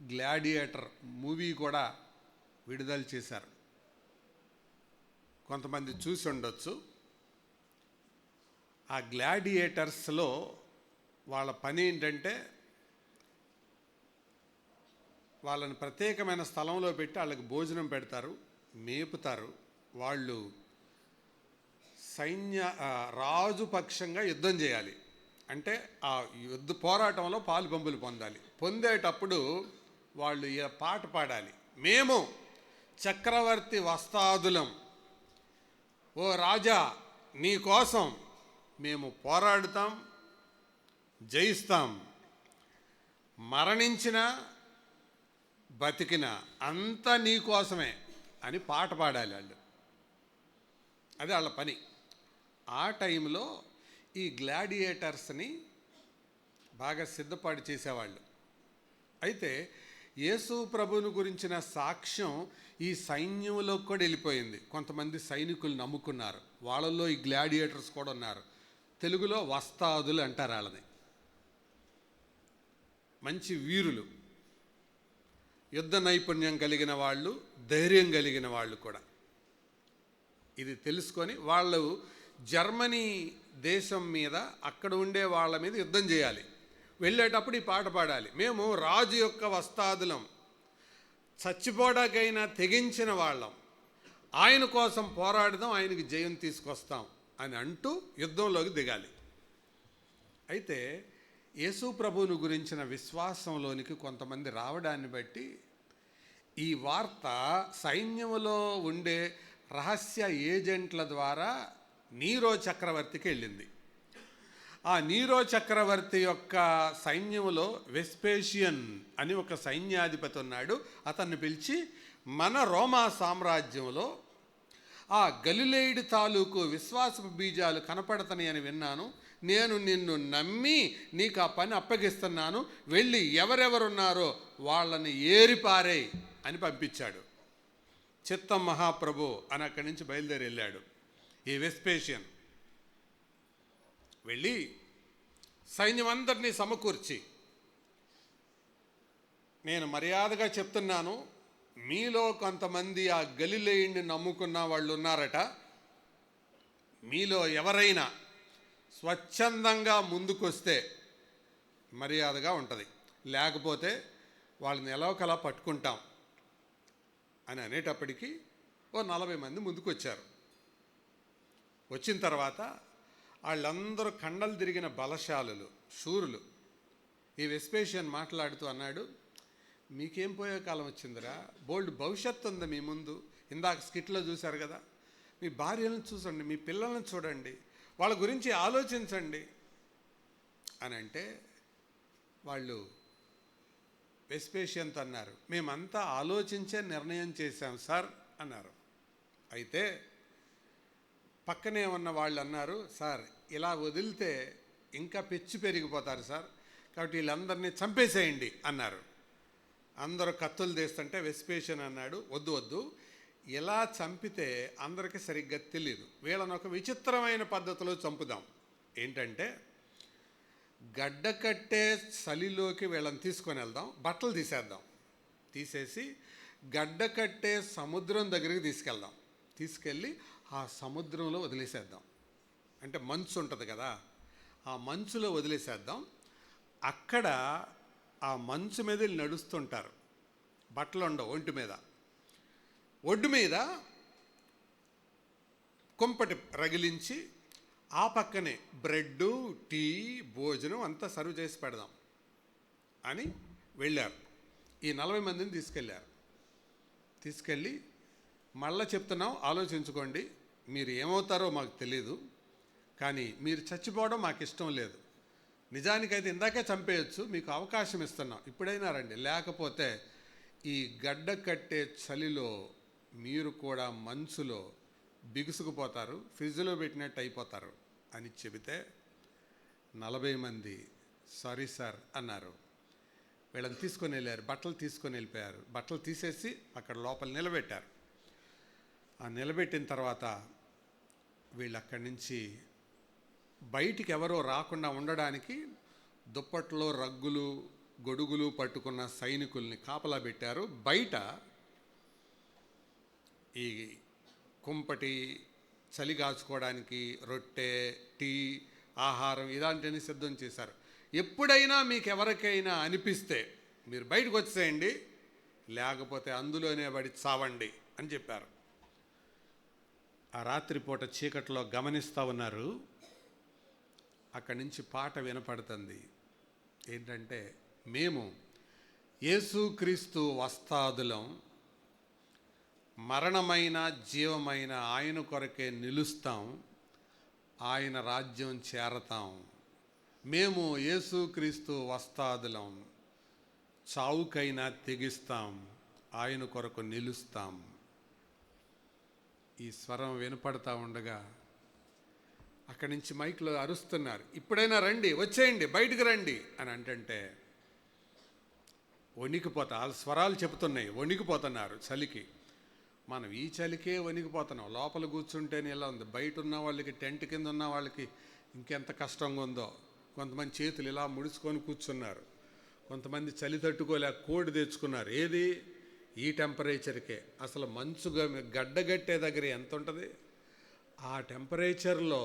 [SPEAKER 1] గ్లాడియేటర్ మూవీ కూడా విడుదల చేశారు, కొంతమంది చూసి ఉండొచ్చు. ఆ గ్లాడియేటర్స్లో వాళ్ళ పని ఏంటంటే వాళ్ళని ప్రత్యేకమైన స్థలంలో పెట్టి వాళ్ళకి భోజనం పెడతారు, మేపుతారు. వాళ్ళు రాజు పక్షంగా యుద్ధం చేయాలి. అంటే ఆ యుద్ధ పోరాటంలో పాలు పంపులు పొందాలి. పొందేటప్పుడు వాళ్ళు పాట పాడాలి. మేము చక్రవర్తి వస్తాదులం, ఓ రాజా నీ కోసం మేము పోరాడుతాం, జయిస్తాం, మరణించిన బతికిన అంతా నీ కోసమే అని పాట పాడాలి వాళ్ళు. అది వాళ్ళ పని. ఆ టైంలో ఈ గ్లాడియేటర్స్ని బాగా సిద్ధపాటు చేసేవాళ్ళు. అయితే యేసు ప్రభువుని గురించిన సాక్ష్యం ఈ సైన్యంలోకి కూడా వెళ్ళిపోయింది. కొంతమంది సైనికులు నమ్ముకున్నారు, వాళ్ళల్లో ఈ గ్లాడియేటర్స్ కూడా ఉన్నారు. తెలుగులో వస్తాదులు అంటారు వాళ్ళని. మంచి వీరులు, యుద్ధ నైపుణ్యం కలిగిన వాళ్ళు, ధైర్యం కలిగిన వాళ్ళు కూడా. ఇది తెలుసుకొని వాళ్ళు జర్మనీ దేశం మీద, అక్కడ ఉండే వాళ్ళ మీద యుద్ధం చేయాలి. వెళ్ళేటప్పుడు ఈ పాట పాడాలి. మేము రాజు యొక్క వస్తాదులం, చచ్చిపోవడానికైనా తెగించిన వాళ్ళం, ఆయన కోసం పోరాడదాం, ఆయనకి జయం తీసుకొస్తాం అని అంటూ యుద్ధంలోకి దిగాలి. అయితే యేసు ప్రభువుని గురించిన విశ్వాసంలోనికి కొంతమంది రావడాన్ని బట్టి ఈ వార్త సైన్యంలో ఉండే రహస్య ఏజెంట్ల ద్వారా నీరో చక్రవర్తికి వెళ్ళింది. ఆ నీరో చక్రవర్తి యొక్క సైన్యంలో వెస్పేషియన్ అని ఒక సైన్యాధిపతి ఉన్నాడు. అతన్ని పిలిచి, మన రోమా సామ్రాజ్యంలో ఆ గలిలయుడి తాలూకు విశ్వాసపు బీజాలు కనపడతని అని విన్నాను. నేను నిన్ను నమ్మి నీకు ఆ పని అప్పగిస్తున్నాను. వెళ్ళి ఎవరెవరున్నారో వాళ్ళని ఏరిపారేయ్ అని పంపించాడు. చిత్తం మహాప్రభు అని అక్కడి నుంచి బయలుదేరి వెళ్ళాడు ఈ వెస్పేషియన్. వెళ్ళి సైన్యం అందరినీ సమకూర్చి, నేను మర్యాదగా చెప్తున్నాను, మీలో కొంతమంది ఆ గలిలయుడిని నమ్ముకున్న వాళ్ళు ఉన్నారట. మీలో ఎవరైనా స్వచ్ఛందంగా ముందుకొస్తే మర్యాదగా ఉంటుంది, లేకపోతే వాళ్ళని ఎలాగోకలా పట్టుకుంటాం అని అనేటప్పటికీ ఓ 40 మంది ముందుకు వచ్చారు. వచ్చిన తర్వాత వాళ్ళందరూ కండలు తిరిగిన బలశాలులు, శూరులు. ఈ వెస్పేషియన్ మాట్లాడుతూ అన్నాడు, మీకేం పోయే కాలం వచ్చిందిరా, బోల్డ్ భవిష్యత్తు ఉంది మీ ముందు. ఇందాక స్కిట్లో చూశారు కదా, మీ భార్యలను చూసండి, మీ పిల్లలను చూడండి, వాళ్ళ గురించి ఆలోచించండి అని అంటే వాళ్ళు వెస్పేషియన్తో అన్నారు, మేమంతా ఆలోచించే నిర్ణయం చేశాం సార్ అన్నారు. అయితే పక్కనే ఉన్న వాళ్ళు అన్నారు, సార్ ఇలా వదిలితే ఇంకా పెచ్చు పెరిగిపోతారు సార్, కాబట్టి వీళ్ళందరినీ చంపేసేయండి అన్నారు. అందరూ కత్తులు తీస్తుంటే వెస్పేషియన్ అన్నాడు, వద్దు వద్దు, ఇలా చంపితే అందరికీ సరిగ్గా తెలియదు, వీళ్ళని ఒక విచిత్రమైన పద్ధతిలో చంపుదాం. ఏంటంటే గడ్డ కట్టే చలిలోకి వీళ్ళని తీసుకొని వెళ్దాం, బట్టలు తీసేద్దాం, తీసేసి గడ్డ కట్టే సముద్రం దగ్గరికి తీసుకెళ్దాం, తీసుకెళ్ళి ఆ సముద్రంలో వదిలేసేద్దాం. అంటే మంచు ఉంటుంది కదా, ఆ మంచులో వదిలేసేద్దాం. అక్కడ ఆ మంచు మీద నడుస్తుంటారు, బట్టలు ఉండవు ఒంటి మీద. ఒడ్డు మీద కుంపటి రగిలించి ఆ పక్కనే బ్రెడ్డు, టీ, భోజనం అంతా సర్వ్ చేసి పెడదాం అని వెళ్ళారు. ఈ 40 మందిని తీసుకెళ్ళి మళ్ళీ చెప్తున్నాం, ఆలోచించుకోండి, మీరు ఏమవుతారో మాకు తెలీదు, కానీ మీరు చచ్చిపోవడం మాకు ఇష్టం లేదు. నిజానికైతే ఇందాకే చంపేయచ్చు, మీకు అవకాశం ఇస్తున్నాం, ఇప్పుడైనా రండి, లేకపోతే ఈ గడ్డ కట్టే చలిలో మీరు కూడా మంచులో బిగుసుకుపోతారు, ఫ్రిడ్జ్లో పెట్టినట్టు అయిపోతారు అని చెబితే 40 మంది సారీ సార్ అన్నారు. వీళ్ళని తీసుకొని వెళ్ళారు, బట్టలు తీసుకొని వెళ్ళిపోయారు. బట్టలు తీసేసి అక్కడ లోపల నిలబెట్టారు. ఆ నిలబెట్టిన తర్వాత వీళ్ళు అక్కడి నుంచి బయటికి ఎవరో రాకుండా ఉండడానికి దుప్పట్లో రగ్గులు, గొడుగులు పట్టుకున్న సైనికుల్ని కాపలా పెట్టారు. బయట ఈ కుంపటి చలి కాచుకోవడానికి రొట్టె, టీ, ఆహారం ఇలాంటివన్నీ సిద్ధం చేశారు. ఎప్పుడైనా మీకు ఎవరికైనా అనిపిస్తే మీరు బయటకు వచ్చేయండి, లేకపోతే అందులోనే పడి చావండి అని చెప్పారు. ఆ రాత్రిపూట చీకట్లో గమనిస్తూ ఉన్నారు. అక్కడి నుంచి పాట వినపడుతుంది. ఏంటంటే, మేము యేసుక్రీస్తు వస్తాదులం, మరణమైన జీవమైన ఆయన కొరకే నిలుస్తాం, ఆయన రాజ్యం చేరతాం. మేము యేసుక్రీస్తు వస్తాదులం, చావుకైనా తెగిస్తాం, ఆయన కొరకు నిలుస్తాం. ఈ స్వరం వినపడతా ఉండగా అక్కడి నుంచి మైక్లో అరుస్తున్నారు, ఇప్పుడైనా రండి, వచ్చేయండి, బయటకు రండి అని అంటుంటే వణికిపోతా, వాళ్ళ స్వరాలు చెబుతున్నాయి, వణికిపోతున్నారు చలికి. మనం ఈ చలికే వణికిపోతున్నాం, లోపల కూర్చుంటేనే ఇలా ఉంది. బయట ఉన్న వాళ్ళకి, టెంట్ కింద ఉన్న వాళ్ళకి ఇంకెంత కష్టంగా ఉందో. కొంతమంది చేతులు ఇలా ముడుచుకొని కూర్చున్నారు, కొంతమంది చలి తట్టుకోలేక కోడి తెచ్చుకున్నారు. ఏది ఈ టెంపరేచర్కే. అసలు మంచుగా గడ్డగట్టే దగ్గర ఎంత ఉంటుంది, ఆ టెంపరేచర్లో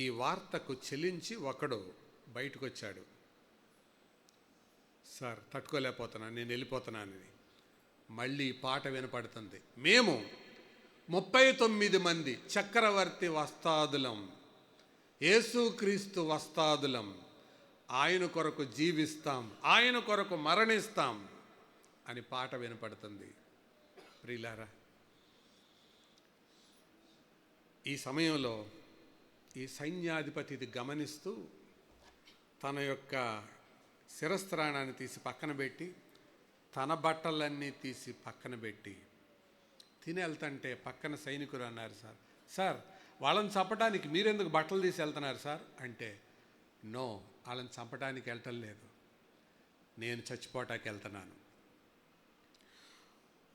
[SPEAKER 1] ఈ వార్తకు చెలించి ఒకడు బయటకు వచ్చాడు, సార్ తట్టుకోలేకపోతున్నాను, నేను వెళ్ళిపోతున్నానని. మళ్ళీ పాట వినపడుతుంది, మేము 39 మంది చక్రవర్తి వస్తాదులం, యేసుక్రీస్తు వస్తాదులం, ఆయన కొరకు జీవిస్తాం, ఆయన కొరకు మరణిస్తాం అని పాట వినపడుతుంది. ప్రియులారా, ఈ సమయంలో ఈ సైన్యాధిపతి ఇది గమనిస్తూ తన యొక్క శిరస్త్రాణాన్ని తీసి పక్కన పెట్టి తన బట్టలన్నీ తీసి పక్కన పెట్టి తిని వెళ్తుంటే పక్కన సైనికులు అన్నారు, సార్ వాళ్ళని చంపడానికి మీరెందుకు బట్టలు తీసి వెళ్తున్నారు సార్ అంటే, నో, వాళ్ళని చంపడానికి వెళ్ళటం లేదు, నేను చచ్చిపోవటానికి వెళ్తున్నాను.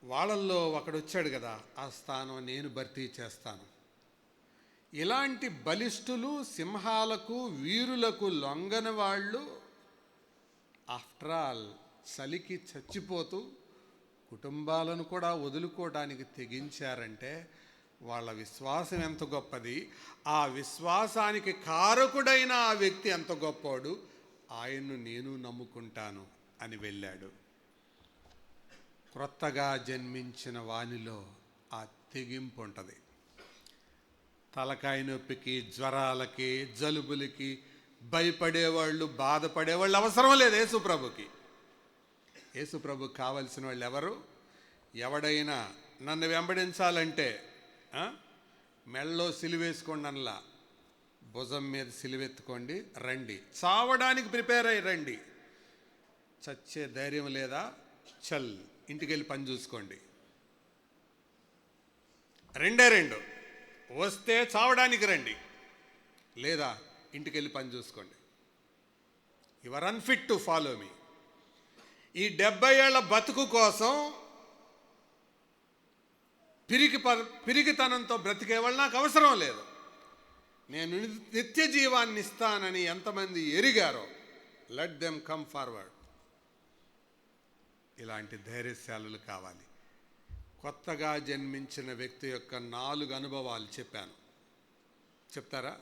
[SPEAKER 1] వాళ్ళల్లో ఒకడు వచ్చాడు కదా, ఆ స్థానం నేను భర్తీ చేస్తాను. ఇలాంటి బలిష్ఠులు, సింహాలకు, వీరులకు లొంగని వాళ్ళు ఆఫ్టర్ ఆల్ చలికి చచ్చిపోతూ కుటుంబాలను కూడా వదులుకోవడానికి తెగించారంటే వాళ్ళ విశ్వాసం ఎంత గొప్పది, ఆ విశ్వాసానికి కారకుడైన ఆ వ్యక్తి ఎంత గొప్పోడు, ఆయన్ను నేను నమ్ముకుంటాను అని వెళ్ళాడు. క్రొత్తగా జన్మించిన వానిలో ఆ తెగింపు ఉంటుంది. తలకాయ నొప్పికి, జ్వరాలకి, జలుబులకి భయపడేవాళ్ళు, బాధపడేవాళ్ళు అవసరం లేదు యేసుప్రభుకి. యేసుప్రభుకి కావలసిన వాళ్ళు ఎవరు? ఎవడైనా నన్ను వెంబడించాలంటే మెళ్ళలో సిలువేసుకోండి అనలా, భుజం మీద సిలువెత్తుకోండి, రండి. చావడానికి ప్రిపేర్ అయ్యి రండి. చచ్చే ధైర్యం లేదా? చల్, ఇంటికి వెళ్ళి పని చూసుకోండి. రెండే రెండు, వస్తే చావడానికి రండి, లేదా ఇంటికి వెళ్ళి పని చూసుకోండి. You are unfit to follow me. ఈ 70 ఏళ్ల బతుకు కోసం పిరికితనంతో బ్రతికే వాళ్ళు నాకు అవసరం లేదు, నేను నిత్య జీవాన్ని ఇస్తానని ఎంతమంది ఎరిగారో, లెట్ దెమ్ కమ్ ఫార్వర్డ్. ఇలాంటి ధైర్యశాలులు కావాలి. కొత్తగా జన్మించిన వ్యక్తి యొక్క 4 అనుభవాలు చెప్పాను. చెప్తారా?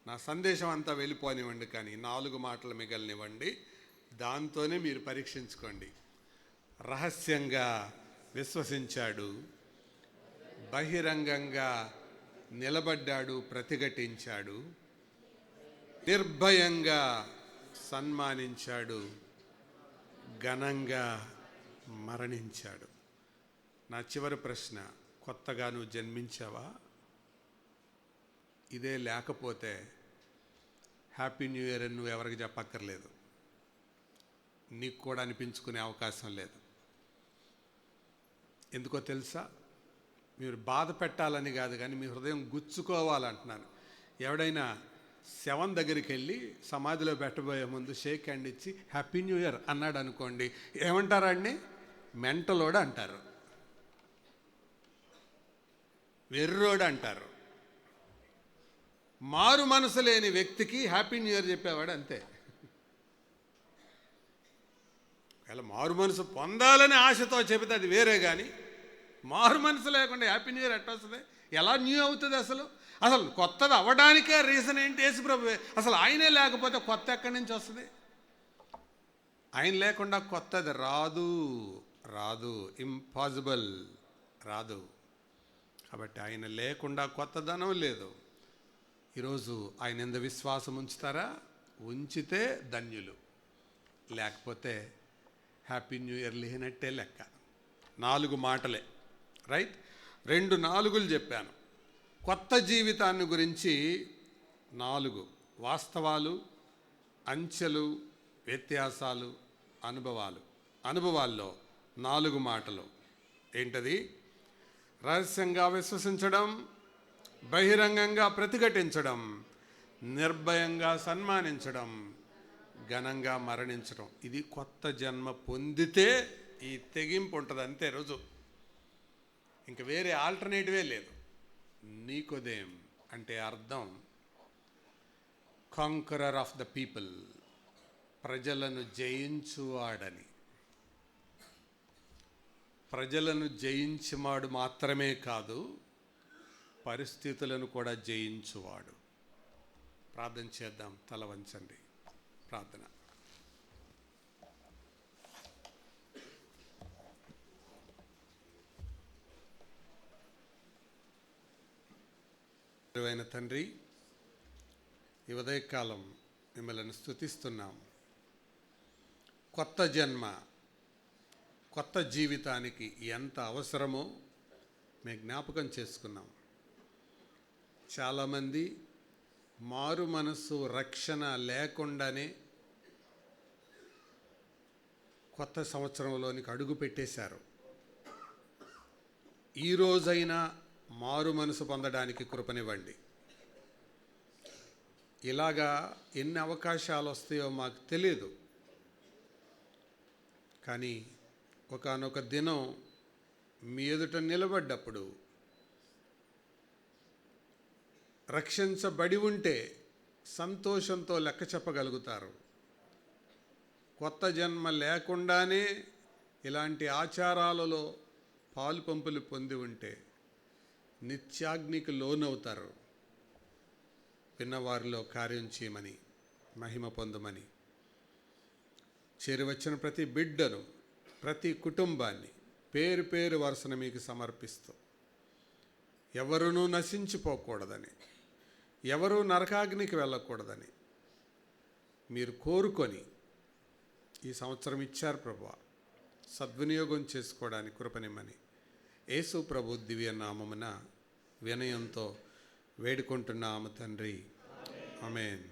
[SPEAKER 1] నా సందేశం అంతా వెళ్ళిపోనివ్వండి, కానీ 4 మాటలు మిగలనివ్వండి, దాంతోనే మీరు పరీక్షించుకోండి. రహస్యంగా విశ్వసించాడు, బహిరంగంగా నిలబడ్డాడు, ప్రతిఘటించాడు, నిర్భయంగా సన్మానించాడు, ఘనంగా మరణించాడు. నా చివరి ప్రశ్న, కొత్తగా నువ్వు జన్మించావా? ఇదే లేకపోతే హ్యాపీ న్యూ ఇయర్ అని నువ్వు ఎవరికి చెప్పక్కర్లేదు, నీకు కూడా అనిపించుకునే అవకాశం లేదు. ఎందుకో తెలుసా? మీరు బాధ పెట్టాలని కాదు, కానీ మీ హృదయం గుచ్చుకోవాలంటున్నాను. ఎవడైనా శవం దగ్గరికి వెళ్ళి సమాధిలో పెట్టబోయే ముందు షేక్ హ్యాండ్ ఇచ్చి హ్యాపీ న్యూ ఇయర్ అన్నాడు అనుకోండి, ఏమంటారండి? మెంటలోడు అంటారు, వెర్రోడు అంటారు. మారు మనసు లేని వ్యక్తికి హ్యాపీ న్యూ ఇయర్ చెప్పేవాడు అంతే. ఇలా మారు మనసు పొందాలని ఆశతో చెబితే అది వేరే, కానీ మారు మనసు లేకుండా హ్యాపీ న్యూ ఇయర్ ఎట్లా వస్తుంది? ఎలా న్యూ అవుతుంది? అసలు కొత్తది అవ్వడానికే రీజన్ ఏంటి? యేసుప్రభువే. అసలు ఆయనే లేకపోతే కొత్త ఎక్కడి నుంచి వస్తుంది? ఆయన లేకుండా కొత్తది రాదు, ఇంపాసిబుల్, రాదు. కాబట్టి ఆయన లేకుండా కొత్తదనం లేదు. ఈరోజు ఆయన ఎంత విశ్వాసం ఉంచుతారా? ఉంచితే ధన్యులు, లేకపోతే హ్యాపీ న్యూ ఇయర్ లేనట్టే లెక్క. 4 మాటలే, రైట్? 2 4లు చెప్పాను. కొత్త జీవితాన్ని గురించి 4 వాస్తవాలు, అంచెలు, వ్యత్యాసాలు, అనుభవాల్లో 4 మాటలు. ఏంటది? రహస్యంగా విశ్వసించడం, బహిరంగంగా ప్రతిఘటించడం, నిర్భయంగా సన్మానించడం, ఘనంగా మరణించడం. ఇది కొత్త జన్మ పొందితే ఈ తెగింపు ఉంటుంది, అంతే. రోజు ఇంక వేరే ఆల్టర్నేటివే లేదు. నీకోదేం అంటే అర్థం కాంకరర్ ఆఫ్ ద పీపుల్, ప్రజలను జయించువాడని. ప్రజలను జయించువాడు మాత్రమే కాదు, పరిస్థితులను కూడా జయించువాడు. ప్రార్థన చేద్దాం, తల వంచండి. ప్రార్థన. అయిన తండ్రి, ఈ ఉదయకాలం మిమ్మల్ని స్తుతిస్తున్నాం. కొత్త జన్మ, కొత్త జీవితానికి ఎంత అవసరమో మేము జ్ఞాపకం చేసుకున్నాం. చాలామంది మారు మనసు రక్షణ లేకుండానే కొత్త సంవత్సరంలోనికి అడుగు పెట్టేశారు. ఈరోజైనా మారు మనసు పొందడానికి కృపనివ్వండి. ఇలాగా ఎన్ని అవకాశాలు వస్తాయో మాకు తెలియదు, కానీ ఒకానొక దినం మీ ఎదుట నిలబడ్డప్పుడు రక్షించబడి ఉంటే సంతోషంతో లెక్క చెప్పగలుగుతారు. కొత్త జన్మ లేకుండానే ఇలాంటి ఆచారాలలో పాలు పంపులు పొంది ఉంటే నిత్యాగ్నికి లోనవుతారు. విన్నవారిలో కార్యం చేయమని, మహిమ పొందమని, చేరివచ్చిన ప్రతి బిడ్డను, ప్రతి కుటుంబాన్ని పేరు పేరు వరుసన మీకు సమర్పిస్తూ, ఎవరునూ నశించిపోకూడదని, ఎవరూ నరకాగ్నికి వెళ్ళకూడదని మీరు కోరుకొని ఈ సంవత్సరం ఇచ్చారు ప్రభువా. సద్వినియోగం చేసుకోవడానికి కృపనిమ్మని యేసు ప్రభు దివ్య నామమున వినయంతో వేడుకుంటున్నాము తండ్రి. ఆమేన్.